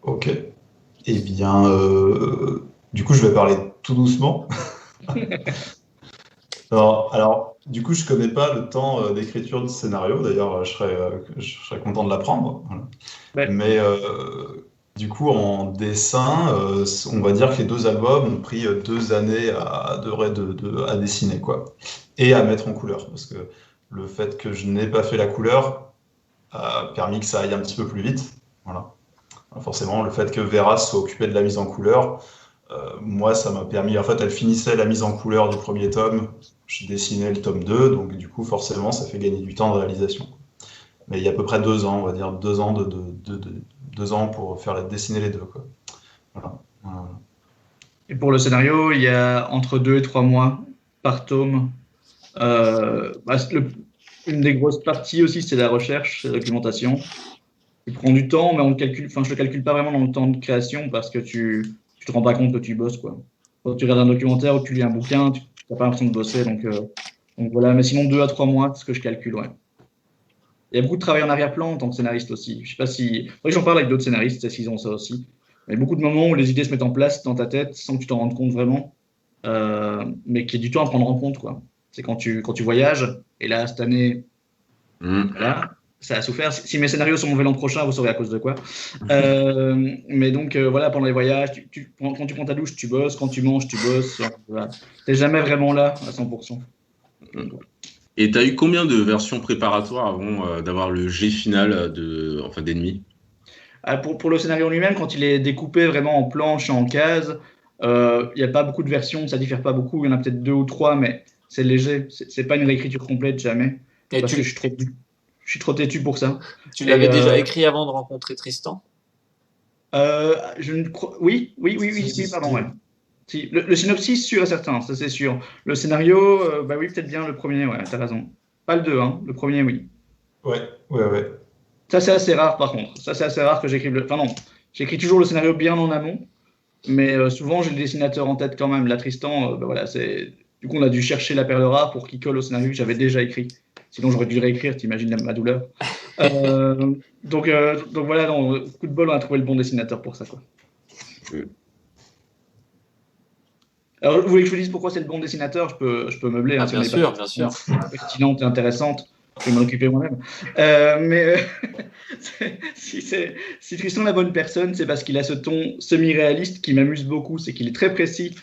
Ok. Eh bien, du coup, je vais parler tout doucement. Alors, du coup, je connais pas le temps d'écriture du scénario. D'ailleurs, je serais content de l'apprendre. Voilà. Ouais. Mais Du coup, en dessin, on va dire que les 2 albums ont pris 2 années à dessiner, quoi. Et à mettre en couleur. Parce que le fait que je n'ai pas fait la couleur a permis que ça aille un petit peu plus vite. Voilà. Alors forcément, le fait que Vera soit occupée de la mise en couleur, moi, ça m'a permis. En fait, elle finissait la mise en couleur du premier tome, je dessinais le tome 2, donc du coup, forcément, ça fait gagner du temps de réalisation. Mais il y a à peu près 2 ans, on va dire 2 ans, 2 ans pour dessiner les deux, quoi. Voilà. Voilà. Et pour le scénario, il y a entre 2 et 3 mois par tome. Une des grosses parties aussi, c'est la recherche, la documentation. Il prend du temps, mais je le calcule pas vraiment dans le temps de création parce que tu te rends pas compte que tu bosses, quoi. Quand tu regardes un documentaire ou que tu lis un bouquin, tu n'as pas l'impression de bosser, donc voilà. Mais sinon, 2 à 3 mois, c'est ce que je calcule, ouais. Il y a beaucoup de travail en arrière-plan en tant que scénariste aussi. Je sais pas si. Faudrait que j'en parle avec d'autres scénaristes, s'ils ont ça aussi. Mais beaucoup de moments où les idées se mettent en place dans ta tête sans que tu t'en rendes compte vraiment, mais qui est du temps à prendre en compte, quoi. C'est quand tu voyages, et là, cette année, voilà, ça a souffert. Si mes scénarios sont mauvais l'an prochain, vous saurez à cause de quoi. Mais donc, voilà, pendant les voyages, quand tu prends ta douche, tu bosses. Quand tu manges, tu bosses. Voilà. T'es jamais vraiment là à 100%. Et tu as eu combien de versions préparatoires avant d'avoir le G final d'Ennemi? Pour le scénario lui-même, quand il est découpé vraiment en planches et en cases, il n'y a pas beaucoup de versions, ça diffère pas beaucoup. Il y en a peut-être 2 ou 3, mais c'est léger. C'est pas une réécriture complète, jamais. Et Parce que je suis trop têtu pour ça. Tu l'avais déjà écrit avant de rencontrer Tristan? Oui, pardon, ouais. Si, le synopsis, sûr et certain, ça c'est sûr. Le scénario, oui, peut-être bien le premier, ouais, t'as raison. Pas le 2, hein, le premier, oui. Ouais. Ça, c'est assez rare, par contre. Ça, c'est assez rare que j'écrive Enfin, non, j'écris toujours le scénario bien en amont, mais souvent, j'ai le dessinateur en tête quand même. Là, Tristan, voilà, c'est... Du coup, on a dû chercher la perle rare pour qu'il colle au scénario que j'avais déjà écrit. Sinon, j'aurais dû réécrire, t'imagines ma douleur. Donc voilà, non, coup de bol, on a trouvé le bon dessinateur pour ça, quoi. Alors, vous voulez que je vous dise pourquoi c'est le bon dessinateur? Je peux meubler. Bien sûr. Pertinente et intéressante. Je vais m'en occuper moi-même. Si Tristan est la bonne personne, c'est parce qu'il a ce ton semi-réaliste qui m'amuse beaucoup. C'est qu'il est très précis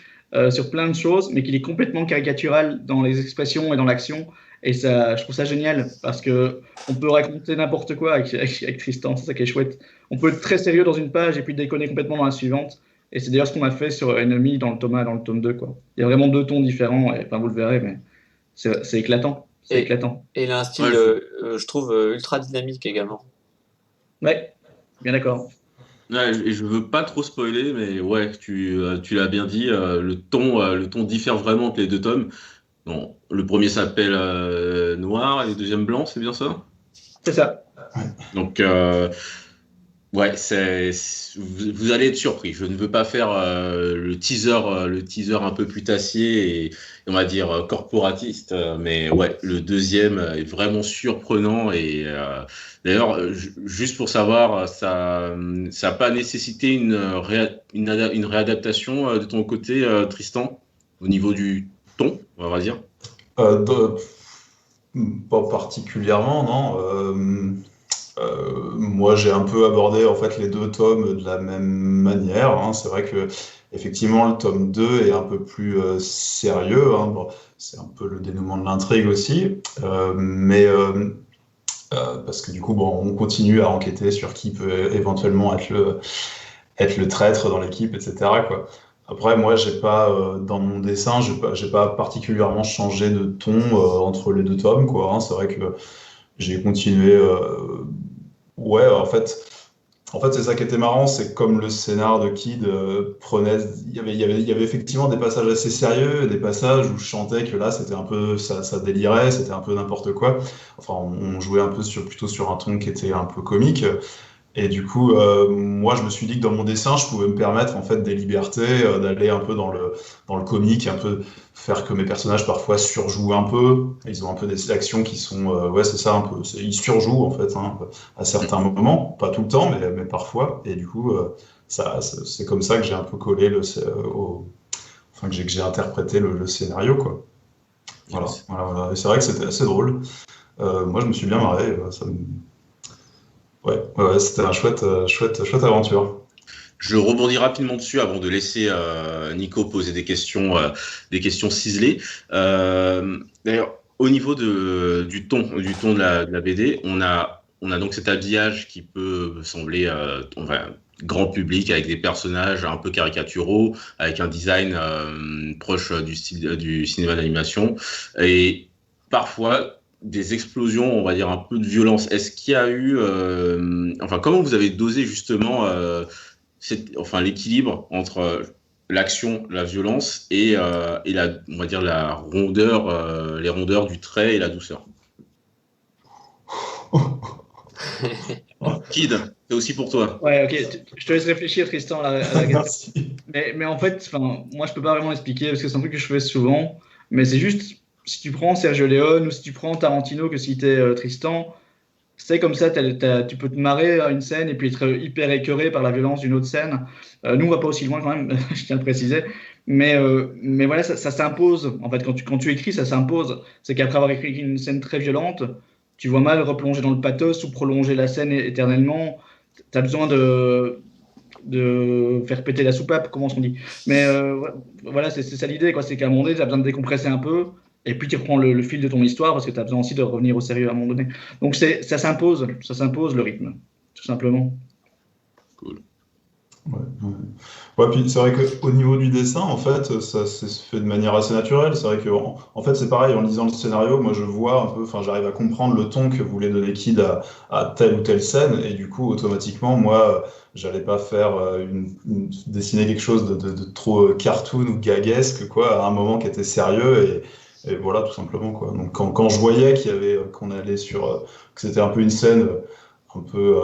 sur plein de choses, mais qu'il est complètement caricatural dans les expressions et dans l'action. Et ça, je trouve ça génial parce que on peut raconter n'importe quoi avec Tristan. C'est ça qui est chouette. On peut être très sérieux dans une page et puis déconner complètement dans la suivante. Et c'est d'ailleurs ce qu'on a fait sur Enemy dans le tome 1 et dans le tome 2, quoi. Il y a vraiment 2 tons différents, et, enfin, vous le verrez, mais c'est éclatant. C'est éclatant. Et il a un style, je trouve, ultra dynamique également. Ouais, bien d'accord. Ouais, et je veux pas trop spoiler, mais ouais, tu l'as bien dit, le ton diffère vraiment entre les 2 tomes. Bon, le premier s'appelle Noir et le deuxième Blanc, c'est bien ça? C'est ça. Donc, ouais, vous allez être surpris. Je ne veux pas faire le teaser un peu putassier et on va dire corporatiste, mais ouais, le deuxième est vraiment surprenant et d'ailleurs, juste pour savoir, ça n'a pas nécessité une réadaptation de ton côté, Tristan, au niveau du ton, on va dire. Pas particulièrement, non. Moi, j'ai un peu abordé en fait les 2 tomes de la même manière, hein. C'est vrai que effectivement, le tome 2 est un peu plus sérieux, hein. Bon, c'est un peu le dénouement de l'intrigue aussi, parce que du coup, bon, on continue à enquêter sur qui peut éventuellement être le traître dans l'équipe, etc., quoi. Après, moi, j'ai pas dans mon dessin, j'ai pas particulièrement changé de ton entre les 2 tomes, quoi, hein. C'est vrai que j'ai continué. Ouais, en fait, c'est ça qui était marrant, c'est comme le scénar de Kid prenait. Il y avait effectivement des passages assez sérieux, des passages où je chantais que là, c'était un peu. Ça délirait, c'était un peu n'importe quoi. Enfin, on jouait un peu plutôt sur un ton qui était un peu comique. Et du coup, moi, je me suis dit que dans mon dessin, je pouvais me permettre en fait des libertés, d'aller un peu dans le comique, un peu faire que mes personnages parfois surjouent un peu. Ils ont un peu des actions qui sont, ouais, c'est ça un peu. Ils surjouent en fait, hein, à certains moments, pas tout le temps, mais parfois. Et du coup, c'est comme ça que j'ai un peu collé enfin que j'ai interprété le scénario, quoi. Voilà. Et c'est vrai que c'était assez drôle. Moi, je me suis bien marré. Ouais, c'était une chouette aventure. Je rebondis rapidement dessus avant de laisser Nico poser des questions ciselées. D'ailleurs, au niveau du ton de la BD, on a donc cet habillage qui peut sembler grand public, avec des personnages un peu caricaturaux, avec un design proche du style du cinéma d'animation, et parfois des explosions, on va dire un peu de violence. Est-ce qu'il y a eu, comment vous avez dosé justement l'équilibre entre l'action, la violence et on va dire la rondeur, les rondeurs du trait et la douceur. Kid, c'est aussi pour toi. Ouais, ok, je te laisse réfléchir, Tristan, à la question. Mais en fait, moi, je peux pas vraiment expliquer parce que c'est un truc que je fais souvent. Mais c'est juste, si tu prends Sergio Leone ou si tu prends Tarantino que citait Tristan, c'est comme ça, tu peux te marrer à une scène et puis être hyper écœuré par la violence d'une autre scène. Nous, on va pas aussi loin quand même, je tiens à le préciser. Mais voilà, ça s'impose. En fait, quand tu écris, ça s'impose. C'est qu'après avoir écrit une scène très violente, tu vois mal replonger dans le pathos ou prolonger la scène éternellement. Tu as besoin de faire péter la soupape, comment on dit. Mais voilà, c'est ça l'idée, quoi. C'est qu'à un moment donné, tu as besoin de décompresser un peu. Et puis tu reprends le fil de ton histoire parce que tu as besoin aussi de revenir au sérieux à un moment donné. Donc ça s'impose le rythme, tout simplement. Cool. Ouais, puis c'est vrai qu'au niveau du dessin, en fait, ça se fait de manière assez naturelle. C'est vrai que, en fait, c'est pareil, en lisant le scénario, moi je vois un peu, j'arrive à comprendre le ton que voulait donner Kid à telle ou telle scène, et du coup, automatiquement, moi, j'allais pas faire dessiner quelque chose de trop cartoon ou gaguesque, quoi, à un moment qui était sérieux, et voilà, tout simplement, quoi. Donc quand je voyais qu'on allait que c'était un peu une scène un peu,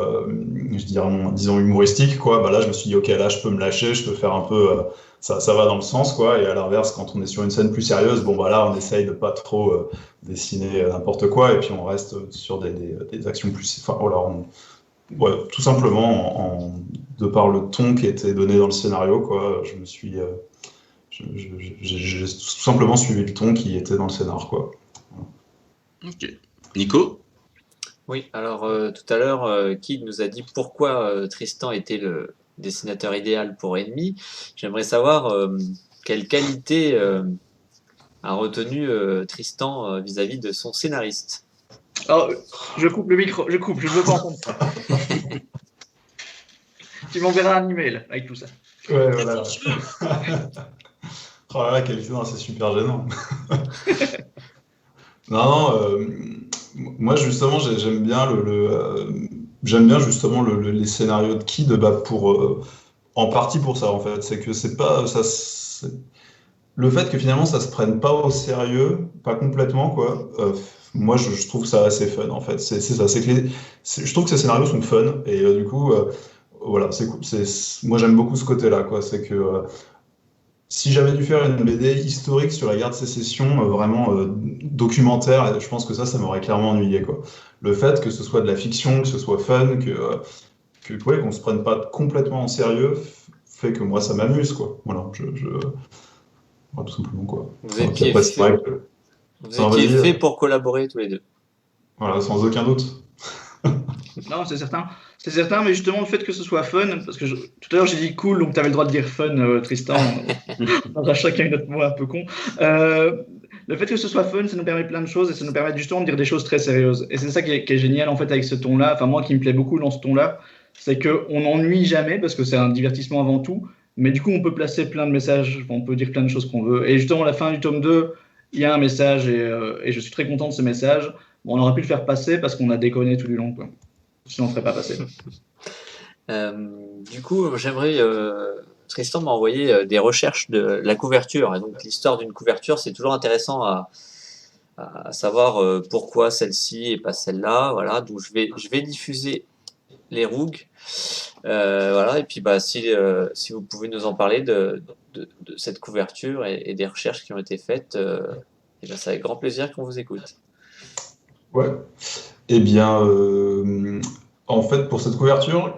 je dirais, disons humoristique, quoi, bah là je me suis dit ok, là je peux me lâcher, je peux faire un peu, ça va dans le sens, quoi. Et à l'inverse, quand on est sur une scène plus sérieuse, bon bah là on essaye de pas trop dessiner n'importe quoi, et puis on reste sur des actions plus, ouais, tout simplement de par le ton qui était donné dans le scénario, quoi. Je me suis j'ai tout simplement suivi le ton qui était dans le scénar, quoi. Ok. Nico? Oui, alors tout à l'heure, Kid nous a dit pourquoi Tristan était le dessinateur idéal pour Ennemi. J'aimerais savoir quelle qualité a retenu Tristan vis-à-vis de son scénariste. Oh, je coupe le micro, je ne veux pas entendre ça. Tu m'enverras un email avec tout ça. Ouais, voilà. Oh là là, c'est super gênant. Non, moi justement j'aime bien j'aime bien justement les scénarios de Kid, en partie pour ça, en fait. C'est que c'est pas ça, le fait que finalement ça se prenne pas au sérieux, pas complètement, quoi. Moi je trouve ça assez fun, en fait. C'est ça, je trouve que ces scénarios sont fun, et du coup voilà, c'est cool. Moi j'aime beaucoup ce côté-là, quoi. C'est que si j'avais dû faire une BD historique sur la guerre de sécession, vraiment documentaire, je pense que ça m'aurait clairement ennuyé, quoi. Le fait que ce soit de la fiction, que ce soit fun, ouais, qu'on se prenne pas complètement en sérieux, fait que moi ça m'amuse, quoi. Voilà, voilà, tout simplement, quoi. Vous étiez fait pour collaborer tous les deux. Voilà, sans aucun doute. Non, c'est certain. C'est certain, mais justement, le fait que ce soit fun, parce que tout à l'heure j'ai dit cool, donc tu avais le droit de dire fun, Tristan. On a chacun une autre mot un peu con. Le fait que ce soit fun, ça nous permet plein de choses et ça nous permet justement de dire des choses très sérieuses. Et c'est ça qui est génial en fait avec ce ton-là, enfin moi qui me plaît beaucoup dans ce ton-là, c'est qu'on n'ennuie jamais parce que c'est un divertissement avant tout, mais du coup on peut placer plein de messages, on peut dire plein de choses qu'on veut. Et justement à la fin du tome 2, il y a un message et je suis très content de ce message. Bon, on aurait pu le faire passer parce qu'on a déconné tout du long, quoi. Sinon on ne serait pas passé. Du coup, j'aimerais... Tristan m'a envoyé des recherches de la couverture. Et donc, l'histoire d'une couverture, c'est toujours intéressant à savoir pourquoi celle-ci et pas celle-là. Voilà. Donc, je vais diffuser les rougs. Voilà. Et puis, si vous pouvez nous en parler de cette couverture et des recherches qui ont été faites, c'est avec grand plaisir qu'on vous écoute. Ouais. Eh bien... En fait, pour cette couverture,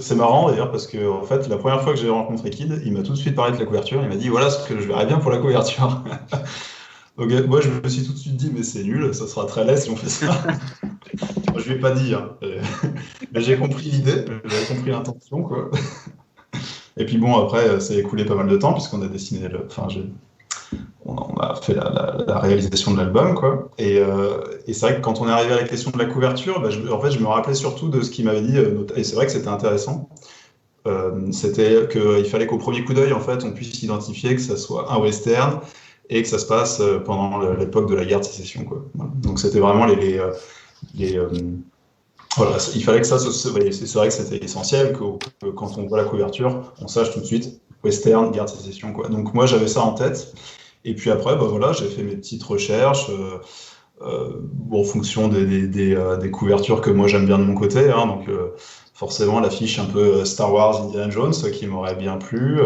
c'est marrant d'ailleurs parce que en fait, la première fois que j'ai rencontré Kid, il m'a tout de suite parlé de la couverture. Il m'a dit voilà ce que je verrais bien pour la couverture. Donc moi, je me suis tout de suite dit mais c'est nul, ça sera très laid si on fait ça. Moi, je lui ai pas dit, hein. Mais j'ai compris l'idée, j'ai compris l'intention, quoi. Et puis bon, après, ça a écoulé pas mal de temps, puisqu'on a dessiné on a fait la réalisation de l'album, quoi. Et c'est vrai que quand on est arrivé à la question de la couverture, en fait, je me rappelais surtout de ce qu'il m'avait dit, et c'est vrai que c'était intéressant. C'était qu'il fallait qu'au premier coup d'œil, en fait, on puisse identifier que ça soit un western et que ça se passe pendant l'époque de la guerre de sécession, quoi. Voilà. Donc c'était vraiment voilà, il fallait que ça, c'est vrai que c'était essentiel que quand on voit la couverture, on sache tout de suite western, guerre de sécession, quoi. Donc moi j'avais ça en tête. Et puis après, voilà, j'ai fait mes petites recherches en fonction des couvertures que moi j'aime bien de mon côté. Hein, donc forcément l'affiche un peu Star Wars, Indiana Jones qui m'aurait bien plu.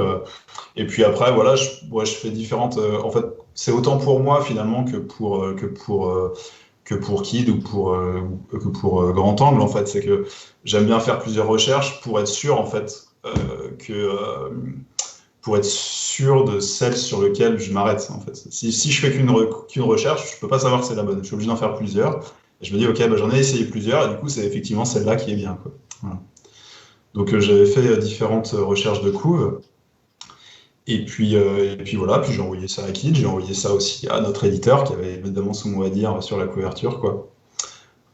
Et puis après, voilà, je fais différentes. En fait, c'est autant pour moi finalement que pour Kid ou que pour Grand Angle. En fait, c'est que j'aime bien faire plusieurs recherches pour être sûr en fait pour être sûr de celle sur laquelle je m'arrête. En fait, si je fais qu'une recherche, je peux pas savoir que c'est la bonne. Je suis obligé d'en faire plusieurs. Et je me dis ok, j'en ai essayé plusieurs et du coup c'est effectivement celle-là qui est bien, quoi. Voilà. Donc j'avais fait différentes recherches de couves. Et puis voilà, puis j'ai envoyé ça à Kid, j'ai envoyé ça aussi à notre éditeur qui avait évidemment son mot à dire sur la couverture, quoi.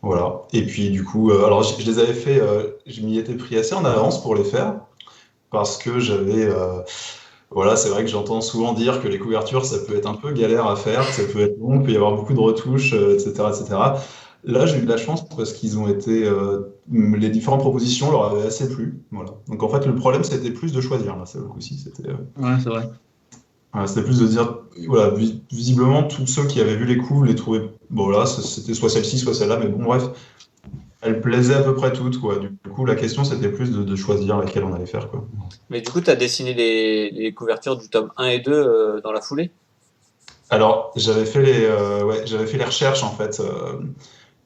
Voilà. Et puis du coup, alors je les avais fait, je m'y étais pris assez en avance pour les faire parce que j'avais, voilà, c'est vrai que j'entends souvent dire que les couvertures ça peut être un peu galère à faire, que ça peut être long, il peut y avoir beaucoup de retouches, etc., etc. Là, j'ai eu de la chance parce qu'ils ont été, les différentes propositions leur avaient assez plu, voilà. Donc en fait, le problème c'était plus de choisir là, c'est le coup-ci, c'était. Ouais, c'est vrai. C'était plus de dire, voilà, visiblement, tous ceux qui avaient vu les coups les trouvaient, bon là, c'était soit celle-ci, soit celle-là, mais bon, bref, elles plaisaient à peu près toutes, quoi. Du coup, la question, c'était plus de choisir laquelle on allait faire, quoi. Mais du coup, tu as dessiné les couvertures du tome 1 et 2 dans la foulée? Alors, j'avais fait les recherches, en fait.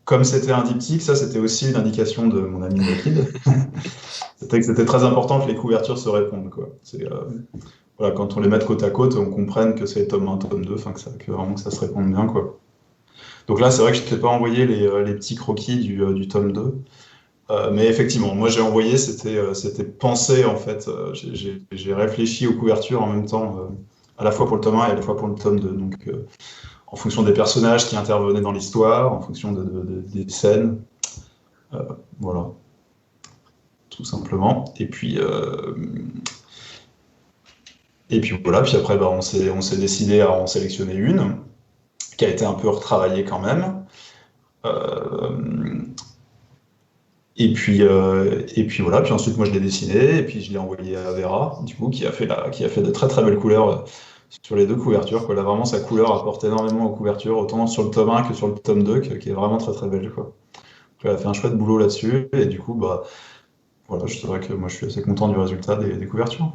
Comme c'était un diptyque, ça, c'était aussi une indication de mon ami Kid. C'était que c'était très important que les couvertures se répondent, quoi. Voilà, quand on les met côte à côte, on comprenne que c'est tome 1, tome 2, que vraiment que ça se réponde bien, quoi. Donc là, c'est vrai que je ne t'ai pas envoyé les petits croquis du tome 2. Mais effectivement, moi j'ai envoyé, c'était pensé en fait. J'ai réfléchi aux couvertures en même temps, à la fois pour le tome 1 et à la fois pour le tome 2. Donc en fonction des personnages qui intervenaient dans l'histoire, en fonction des scènes. Voilà. Tout simplement. Et puis voilà, puis après on s'est décidé à en sélectionner une, qui a été un peu retravaillée quand même. Et puis voilà, puis ensuite moi je l'ai dessiné, et puis je l'ai envoyé à Vera, du coup, qui a fait de très très belles couleurs sur les deux couvertures, quoi. Là vraiment sa couleur apporte énormément aux couvertures, autant sur le tome 1 que sur le tome 2, qui est vraiment très très belle, quoi. Donc, elle a fait un chouette boulot là-dessus, et du coup, voilà, c'est vrai que moi je suis assez content du résultat des couvertures.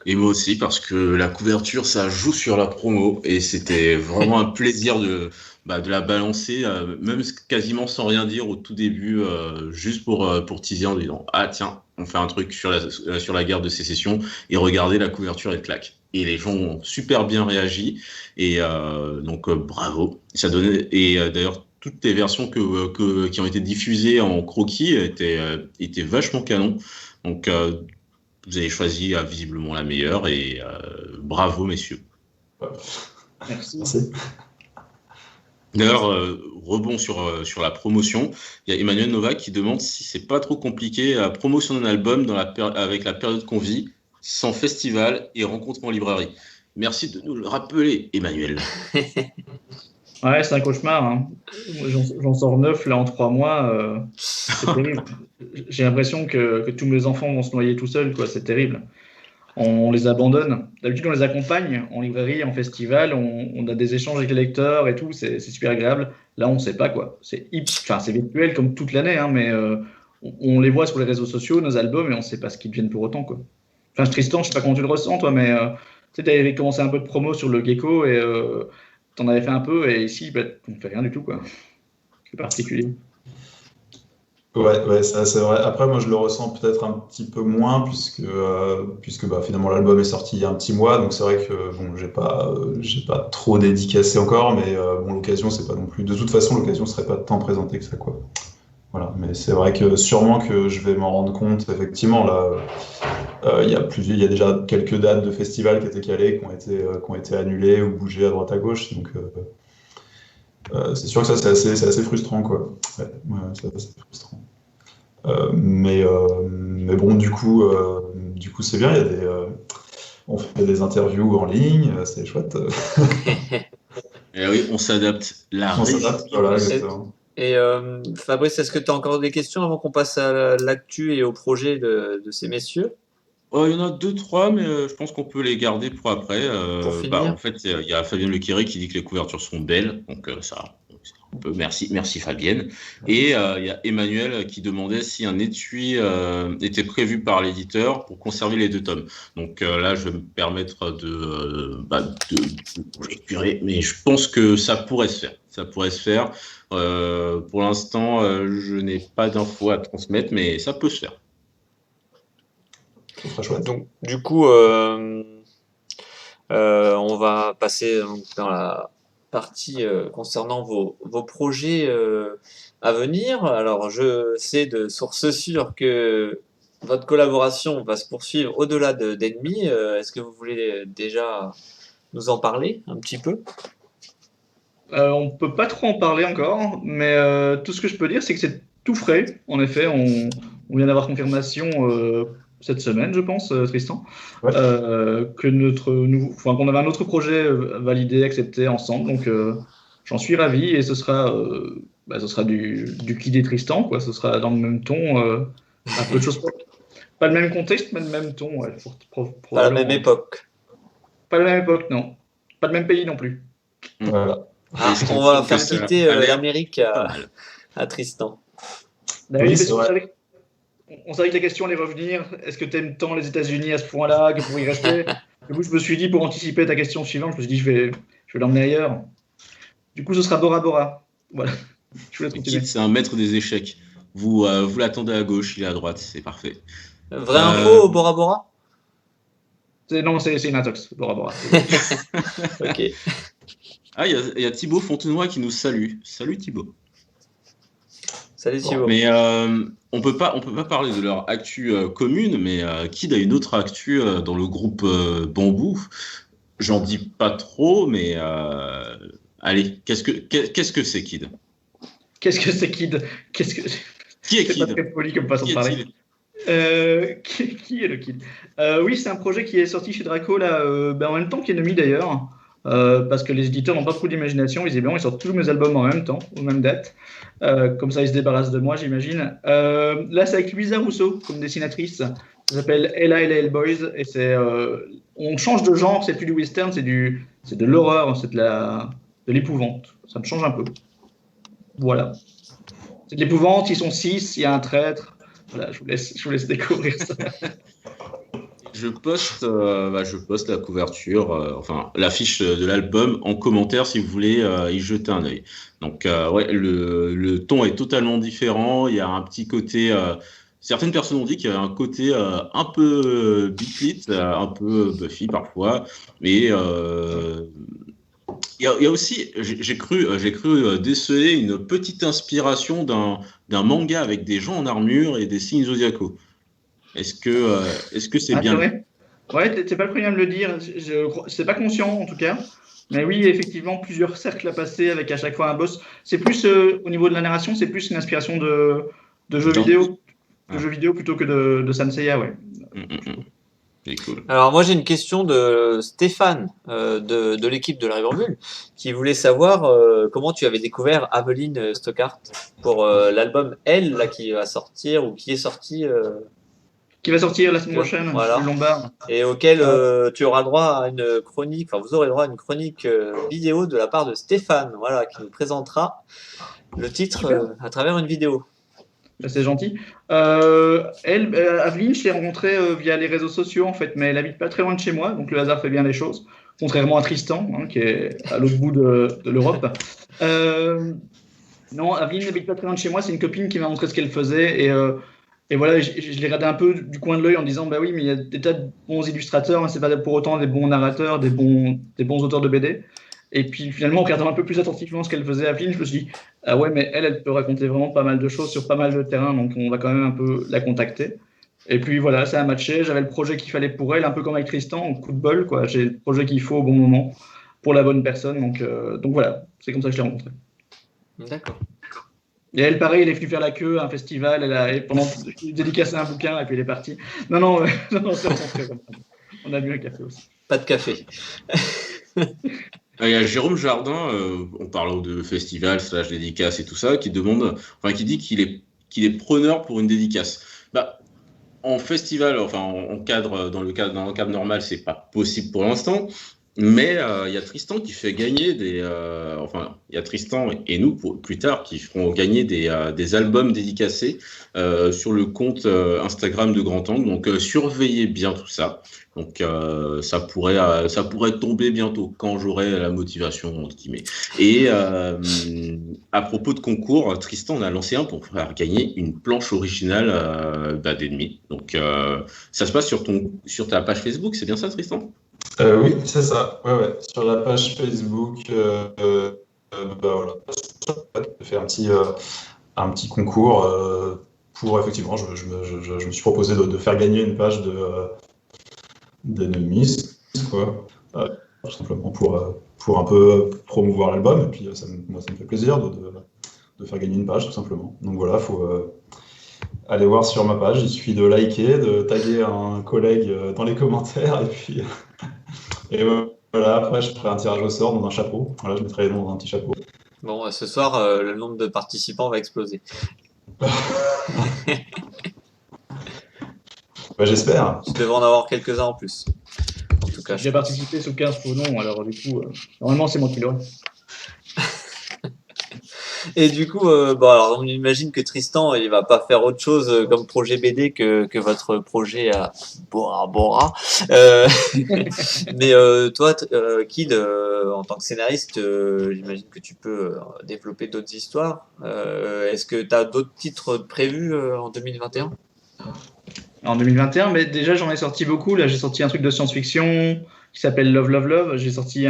Et moi aussi, parce que la couverture, ça joue sur la promo, et c'était vraiment un plaisir de la balancer, même quasiment sans rien dire au tout début, juste pour teaser en disant « Ah tiens, on fait un truc sur la guerre de sécession, et regardez, la couverture, elle claque ». Et les gens ont super bien réagi, et donc bravo. Ça donnait, et d'ailleurs, toutes les versions qui ont été diffusées en croquis étaient vachement canon. Donc vous avez choisi visiblement la meilleure, et bravo messieurs. Merci. D'ailleurs, rebond sur la promotion, il y a Emmanuel Nova qui demande si c'est pas trop compliqué la promotion d'un album avec la période qu'on vit, sans festival et rencontre en librairie. Merci de nous le rappeler, Emmanuel. Ouais, c'est un cauchemar, hein. J'en sors 9 là en 3 mois. C'est terrible. J'ai l'impression que tous mes enfants vont se noyer tout seuls, quoi. C'est terrible. On les abandonne. D'habitude, on les accompagne en librairie, en festival. On a des échanges avec les lecteurs et tout. C'est super agréable. Là, on ne sait pas, quoi. C'est virtuel comme toute l'année, hein, mais on les voit sur les réseaux sociaux, nos albums, et on ne sait pas ce qu'ils deviennent pour autant, quoi. Enfin, Tristan, je ne sais pas comment tu le ressens, toi, mais tu sais, tu avais commencé un peu de promo sur le Gecko et tu en avais fait un peu, et ici, on ne fait rien du tout, quoi. C'est particulier. Ouais, ça, c'est vrai. Après, moi, je le ressens peut-être un petit peu moins, puisque finalement, l'album est sorti il y a un petit mois, donc c'est vrai que bon, j'ai pas trop dédicacé encore, mais bon, l'occasion, c'est pas non plus. De toute façon, l'occasion serait pas tant présentée que ça, quoi. Voilà, mais c'est vrai que sûrement que je vais m'en rendre compte, effectivement, là, il y a déjà quelques dates de festivals qui étaient calées, qui ont été annulées ou bougées à droite à gauche, donc c'est sûr que ça, c'est assez frustrant, quoi. Ouais, ouais, c'est assez frustrant. Mais bon, du coup, c'est bien, on fait des interviews en ligne, c'est chouette. Et oui, on s'adapte. La On s'adapte, voilà, résilience. exactement. Et Fabrice, est-ce que tu as encore des questions avant qu'on passe à l'actu et au projet de ces messieurs? Oh, il y en a deux, trois, mais je pense qu'on peut les garder pour après. Pour En finir? fait, il y a Fabien Lequeré qui dit que les couvertures sont belles, donc ça, on peut. Merci Fabienne. Et il y a Emmanuel qui demandait si un étui était prévu par l'éditeur pour conserver les deux tomes. Donc là, je vais me permettre de conjecturer, mais je pense que ça pourrait se faire. Ça pourrait se faire. Pour l'instant, je n'ai pas d'infos à transmettre, mais ça peut se faire. Ce sera chouette. Donc, du coup, on va passer donc, dans la partie concernant vos projets à venir. Alors, je sais de sources sûres que votre collaboration va se poursuivre au-delà d'Ennemis. Est-ce que vous voulez déjà nous en parler un petit peu? On peut pas trop en parler encore, mais tout ce que je peux dire, c'est que c'est tout frais. En effet, on vient d'avoir confirmation cette semaine, je pense, Tristan, Ouais. qu'on avait un autre projet validé, accepté ensemble. Donc, j'en suis ravi et ce sera du Kid et Tristan, quoi. Ce sera dans le même ton, un peu de choses. Pas le même contexte, mais le même ton, ouais, Pas la probablement. même époque. Pas la même époque, non. Pas le même pays non plus. Voilà. Ah, Et on va que faire ça quitter a l'air l'Amérique pas mal. à Tristan. D'ailleurs, Oui, parce c'est qu'on vrai. savait, on savait que la question allait revenir. Est-ce que tu aimes tant les États-Unis à ce point-là que pour y rester? Du coup, je me suis dit, pour anticiper ta question suivante, je me suis dit, je vais l'emmener ailleurs. Du coup, ce sera Bora Bora. Voilà. Je vous laisse Le continuer. Kid, c'est un maître des échecs. Vous l'attendez à gauche, il est à droite, c'est parfait. Vraie info, Bora Bora? Non, c'est une intox, Bora Bora. Ok. Ah, il y a Thibaut Fontenoy qui nous salue. Salut Thibaut. Salut Thibaut. Mais on peut pas parler de leur actu commune, mais Kid a une autre actu dans le groupe Bambou. J'en dis pas trop, mais allez, qu'est-ce que c'est Kid? Qu'est-ce que c'est Kid? Qui est C'est pas Kid? très poli comme façon Qui de parler. est-il? Qui est le Kid? Oui, c'est un projet qui est sorti chez Draco là, en même temps qu'Enemy d'ailleurs, parce que les éditeurs n'ont pas beaucoup d'imagination. Visiblement, ils sortent tous mes albums en même temps, aux mêmes dates. Comme ça, ils se débarrassent de moi, j'imagine. Là, c'est avec Luisa Rousseau comme dessinatrice. Ça s'appelle Ella et les Hellboys et on change de genre. C'est plus du western, c'est de l'horreur, c'est de l'épouvante. Ça me change un peu. Voilà. C'est de l'épouvante. Ils sont 6, il y a un traître. Voilà, je vous laisse découvrir ça. Je poste la couverture, enfin l'affiche de l'album en commentaire si vous voulez y jeter un œil. Donc ouais, le ton est totalement différent. Il y a un petit côté. Certaines personnes ont dit qu'il y a un côté un peu Beat It, un peu Buffy parfois, mais il y a aussi, j'ai cru déceler une petite inspiration d'un manga avec des gens en armure et des signes zodiacaux. Est-ce que c'est Ah, c'est bien? vrai? Ouais, t'es pas le premier à me le dire. C'est pas conscient en tout cas. Mais oui, effectivement, plusieurs cercles à passer avec à chaque fois un boss. C'est plus au niveau de la narration, c'est plus une inspiration de jeux vidéo, plutôt que de Sanseiya, ouais. C'est cool. Alors moi j'ai une question de Stéphane de l'équipe de la Ribambule qui voulait savoir comment tu avais découvert Aveline Stockhart pour l'album Elle là qui va sortir ou qui est sorti Qui va sortir la semaine prochaine, voilà. le Lombard. Et auquel tu auras droit à une chronique, enfin vous aurez droit à une chronique vidéo de la part de Stéphane, voilà, qui nous présentera le titre à travers une vidéo. C'est gentil. Aveline, je l'ai rencontrée via les réseaux sociaux en fait, mais elle habite pas très loin de chez moi, donc le hasard fait bien les choses. Contrairement à Tristan, qui est à l'autre bout de l'Europe. Non, Aveline n'habite pas très loin de chez moi. C'est une copine qui m'a montré ce qu'elle faisait et voilà, je l'ai regardé un peu du coin de l'œil en disant bah oui, mais il y a des tas de bons illustrateurs, hein, c'est pas pour autant des bons narrateurs, des bons auteurs de BD. Et puis finalement, en regardant un peu plus attentivement ce qu'elle faisait, Aveline, je me suis dit, ah ouais, mais elle peut raconter vraiment pas mal de choses sur pas mal de terrains, donc on va quand même un peu la contacter. Et puis voilà, ça a matché, j'avais le projet qu'il fallait pour elle, un peu comme avec Tristan, coup de bol, quoi. J'ai le projet qu'il faut au bon moment, pour la bonne personne, donc voilà, c'est comme ça que je l'ai rencontrée. D'accord. Et elle, pareil, elle est venue faire la queue à un festival, et pendant dédicacé un bouquin, et puis elle est partie. Non, non, non, on s'est rencontrés comme ça. On a bu un café aussi. Pas de café. Il y a Jérôme Jardin, on parle de festival, slash dédicace et tout ça, qui dit qu'il est preneur pour une dédicace. Bah, en festival, enfin en cadre, dans le cadre normal, c'est pas possible pour l'instant. Mais il y a Tristan qui fait gagner il y a Tristan et nous plus tard qui feront gagner des albums dédicacés sur le compte Instagram de Grand Angle. Donc surveillez bien tout ça. Donc ça pourrait tomber bientôt quand j'aurai la motivation entre guillemets. Et à propos de concours, Tristan en a lancé un pour faire gagner une planche originale d'ennemis. Donc ça se passe sur ta page Facebook, c'est bien ça, Tristan? Oui, c'est ça. Ouais. Sur la page Facebook, voilà. J'ai fait un petit concours pour effectivement, je me suis proposé de faire gagner une page d'ennemis, quoi. Tout simplement pour un peu promouvoir l'album. Et puis moi, ça me fait plaisir de faire gagner une page, tout simplement. Donc voilà, faut aller voir sur ma page. Il suffit de liker, de taguer un collègue dans les commentaires, et puis. Et voilà, après, je ferai un tirage au sort dans un chapeau. Voilà, je mettrai les noms dans un petit chapeau. Bon, ce soir, le nombre de participants va exploser. J'espère. Tu devrais en avoir quelques-uns en plus. En tout cas, J'ai participé sous 15 faux noms, alors du coup, normalement, c'est moi qui l'aurai. Et du coup, alors on imagine que Tristan, il va pas faire autre chose comme projet BD que votre projet à Bora Bora. Mais toi, Kid, en tant que scénariste, j'imagine que tu peux développer d'autres histoires. Est-ce que tu as d'autres titres prévus en 2021? En 2021, mais déjà, j'en ai sorti beaucoup. Là, j'ai sorti un truc de science-fiction qui s'appelle Love, Love, Love. J'ai sorti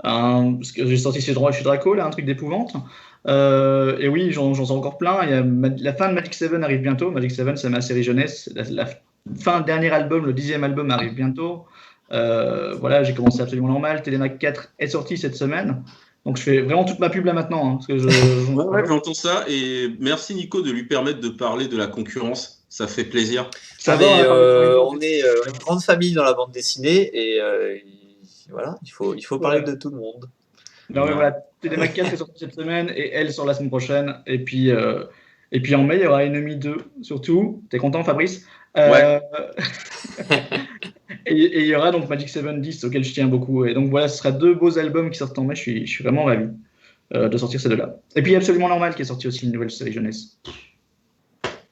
parce que j'ai sorti chez Draco, là, un truc d'épouvante. Et oui, j'en sors encore plein. La fin de Magic 7 arrive bientôt. Magic 7, c'est ma série jeunesse. La fin, dernier album, le 10e album arrive bientôt. Voilà, j'ai commencé Absolument Normal. Télémac 4 est sorti cette semaine. Donc je fais vraiment toute ma pub là maintenant. Hein, parce que Ouais, j'entends ça. Et merci Nico de lui permettre de parler de la concurrence. Ça fait plaisir. On est une grande famille dans la bande dessinée et voilà, il faut parler de tout le monde. Non, mais voilà, Télémac 4 est sorti cette semaine et elle sort la semaine prochaine. Et puis en mai, il y aura Enemy 2 surtout. T'es content, Fabrice? Ouais. Et il y aura donc Magic 7 10 auquel je tiens beaucoup. Et donc voilà, ce sera 2 beaux albums qui sortent en mai. Je suis vraiment ravi de sortir ces deux-là. Et puis Absolument Normal qui est sorti aussi, une nouvelle série jeunesse.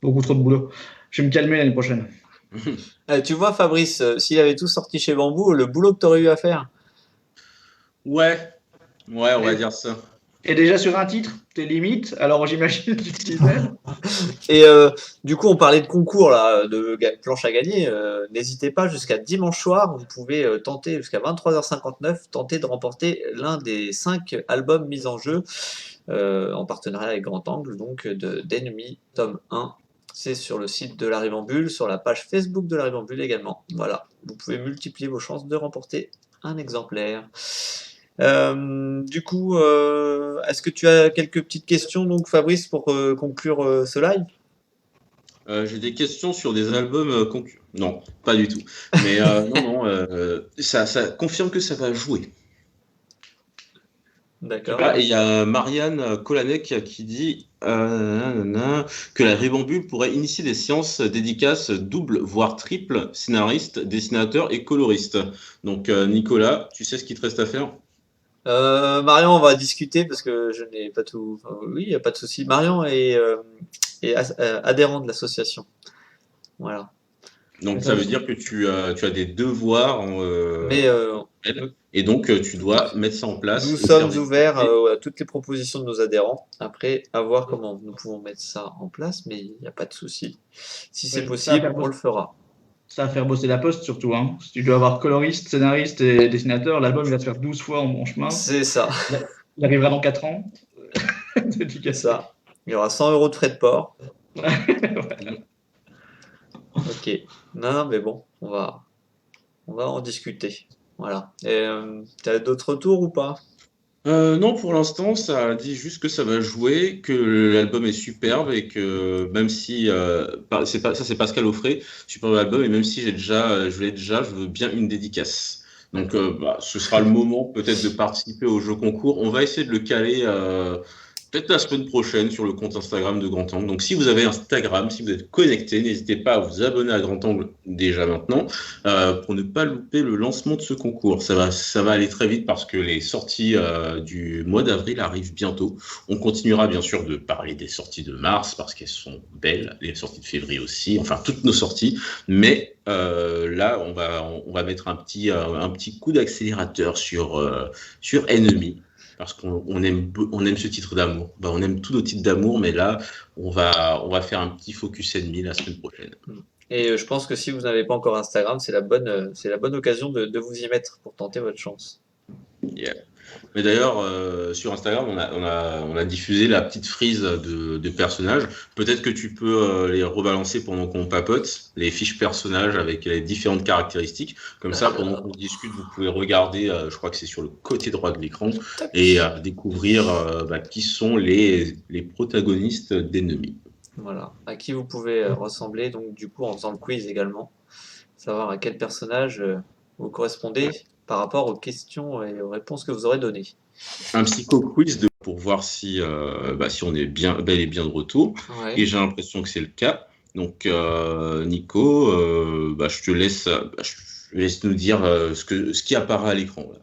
Beaucoup trop de boulot. Je vais me calmer l'année prochaine. Tu vois, Fabrice, s'il avait tout sorti chez Bambou, le boulot que tu aurais eu à faire. Ouais, on va dire ça. Et déjà sur un titre, t'es limite, alors j'imagine que tu te disais. Et du coup, on parlait de concours, là, de planche à gagner. N'hésitez pas, jusqu'à dimanche soir, vous pouvez tenter, jusqu'à 23h59, tenter de remporter l'un des 5 albums mis en jeu en partenariat avec Grand Angle, donc d'Enemy, tome 1. C'est sur le site de la Ribambule, sur la page Facebook de la Ribambule également. Voilà, vous pouvez multiplier vos chances de remporter un exemplaire. Du coup, est-ce que tu as quelques petites questions, donc Fabrice, pour conclure ce live? J'ai des questions sur des albums concurrents. Non, pas du tout. Mais ça confirme que ça va jouer. D'accord. Et il y a Marianne Kolanec qui dit que la Ribambule pourrait initier des séances dédicaces double, voire triple, scénaristes, dessinateurs et coloristes. Donc Nicolas, tu sais ce qu'il te reste à faire? Marion, on va discuter parce que je n'ai pas tout. Enfin, oui, il n'y a pas de souci. Marion est adhérent de l'association. Voilà. Donc ça veut dire que tu as des devoirs Mais et donc tu dois mettre ça en place. nous sommes ouverts à toutes les propositions de nos adhérents. Après, à voir comment nous pouvons mettre ça en place, mais il n'y a pas de souci. Si c'est possible, on le fera. ça va faire bosser la poste surtout. Hein. Si tu dois avoir coloriste, scénariste et dessinateur, l'album il va se faire 12 fois en chemin. C'est ça, Il arrivera dans 4 ans. c'est ça. Il y aura 100 € de frais de port. Voilà. Ok. Non, mais bon, on va en discuter. Voilà. Et t'as d'autres retours ou pas? Non, pour l'instant, ça dit juste que ça va jouer, que l'album est superbe et que même si c'est pas ça, c'est Pascal Offray, superbe album, et même si je veux bien une dédicace. Donc, ce sera le moment peut-être de participer au jeu concours. On va essayer de le caler peut-être la semaine prochaine sur le compte Instagram de Grand Angle. Donc, si vous avez Instagram, si vous êtes connecté, n'hésitez pas à vous abonner à Grand Angle déjà maintenant pour ne pas louper le lancement de ce concours. Ça va aller très vite parce que les sorties du mois d'avril arrivent bientôt. On continuera bien sûr de parler des sorties de mars parce qu'elles sont belles, les sorties de février aussi, enfin toutes nos sorties. Mais là, on va mettre un petit coup d'accélérateur sur Enemy. Parce qu'on aime ce titre d'amour. On aime tous nos titres d'amour, mais là, on va faire un petit focus ennemi la semaine prochaine. Et je pense que si vous n'avez pas encore Instagram, c'est la bonne occasion de vous y mettre pour tenter votre chance. Yeah. Mais d'ailleurs, sur Instagram, on a diffusé la petite frise de personnages. Peut-être que tu peux les rebalancer pendant qu'on papote, les fiches personnages avec les différentes caractéristiques. Comme ça, pendant qu'on discute, vous pouvez regarder, je crois que c'est sur le côté droit de l'écran, et découvrir qui sont les protagonistes d'Ennemis. Voilà. À qui vous pouvez ressembler, donc du coup en faisant le quiz également, savoir à quel personnage vous correspondez par rapport aux questions et aux réponses que vous aurez données. Un psycho-quiz pour voir si on est bel et bien de retour. Ouais. Et j'ai l'impression que c'est le cas. Donc, Nico, je te laisse nous dire ce qui apparaît à l'écran. Là.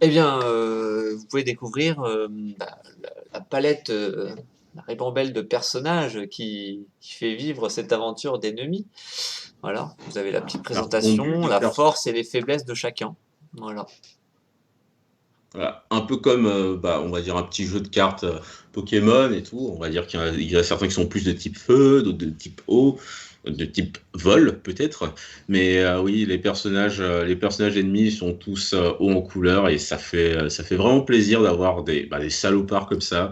Eh bien, vous pouvez découvrir la palette, la ribambelle de personnages qui fait vivre cette aventure d'ennemis. Voilà, vous avez la petite présentation, la force et les faiblesses de chacun. Voilà. Voilà. Un peu comme, on va dire, un petit jeu de cartes Pokémon et tout. On va dire qu'il y a certains qui sont plus de type feu, d'autres de type eau, de type vol peut-être. Mais oui, les personnages ennemis sont tous hauts en couleur et ça fait vraiment plaisir d'avoir des salopards comme ça.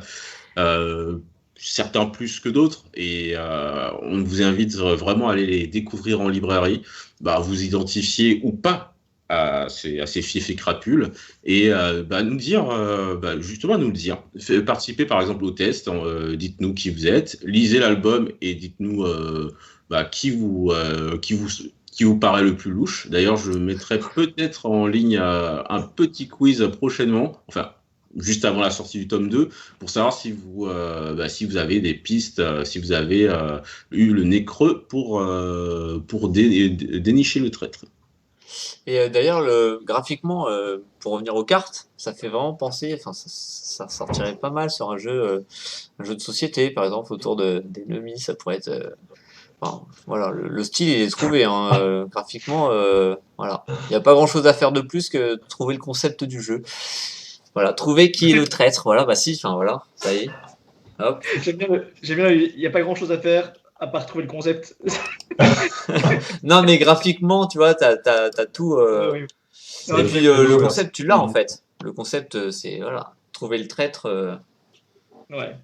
Certains plus que d'autres, et on vous invite vraiment à aller les découvrir en librairie, vous identifier ou pas à ces fiefs et crapules, et nous dire, justement nous le dire. Participez par exemple au test, dites-nous qui vous êtes, lisez l'album et dites-nous qui vous paraît le plus louche. D'ailleurs, je mettrai peut-être en ligne un petit quiz prochainement, enfin, juste avant la sortie du tome 2, pour savoir si vous avez des pistes, si vous avez eu le nez creux pour dénicher le traître. Et d'ailleurs, graphiquement, pour revenir aux cartes, ça fait vraiment penser, enfin, ça sortirait pas mal sur un jeu de société, par exemple, autour d'ennemis, ça pourrait être. Enfin, voilà, le style il est trouvé, hein, graphiquement, voilà. Il n'y a pas grand chose à faire de plus que de trouver le concept du jeu. Voilà, trouver qui est le traître, voilà, enfin voilà, ça y est. Hop. J'aime bien, il n'y a pas grand chose à faire à part trouver le concept. Non, mais graphiquement, tu vois, t'as tout. Oui. Et puis le concept, tu l'as en fait. Le concept, c'est voilà, trouver le traître. Ouais.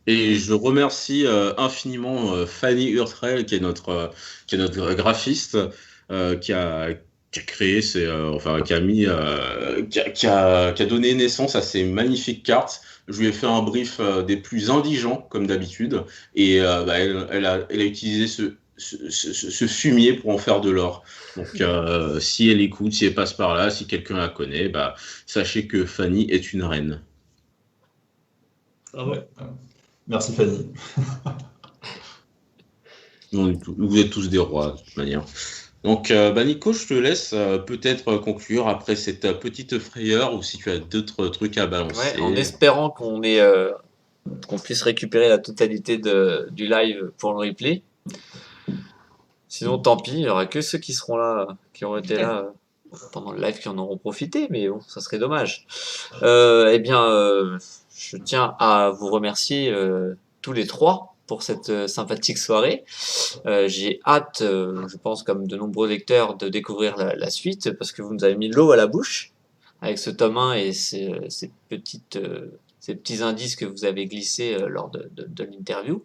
Et je remercie infiniment Fanny Hurtrell, qui est notre graphiste, qui a créé qui a donné naissance à ces magnifiques cartes. Je lui ai fait un brief des plus indigents, comme d'habitude, et elle a utilisé ce fumier pour en faire de l'or. Donc, si elle écoute, si elle passe par là, si quelqu'un la connaît, sachez que Fanny est une reine. Bravo. Ouais. Merci Fanny. Vous êtes tous des rois, de toute manière. Donc, Nico, je te laisse peut-être conclure après cette petite frayeur, ou si tu as d'autres trucs à balancer. Ouais, en espérant qu'on puisse récupérer la totalité du live pour le replay. Sinon, tant pis, il n'y aura que ceux qui seront là, qui auront été là pendant le live qui en auront profité, mais bon, ça serait dommage. Je tiens à vous remercier tous les trois pour cette sympathique soirée. J'ai hâte, je pense comme de nombreux lecteurs, de découvrir la suite parce que vous nous avez mis l'eau à la bouche avec ce tome 1 et ces petits indices que vous avez glissés lors de l'interview.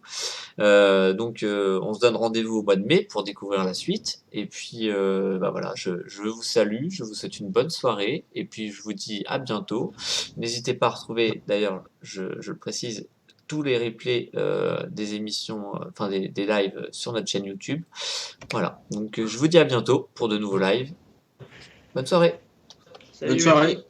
Donc on se donne rendez-vous au mois de mai pour découvrir la suite. Et puis voilà, je vous salue, je vous souhaite une bonne soirée et puis je vous dis à bientôt. N'hésitez pas à retrouver, d'ailleurs, je le précise, tous les replays des émissions, enfin des lives sur notre chaîne YouTube. Voilà, donc je vous dis à bientôt pour de nouveaux lives. Bonne soirée. Salut, Bonne soirée. merci.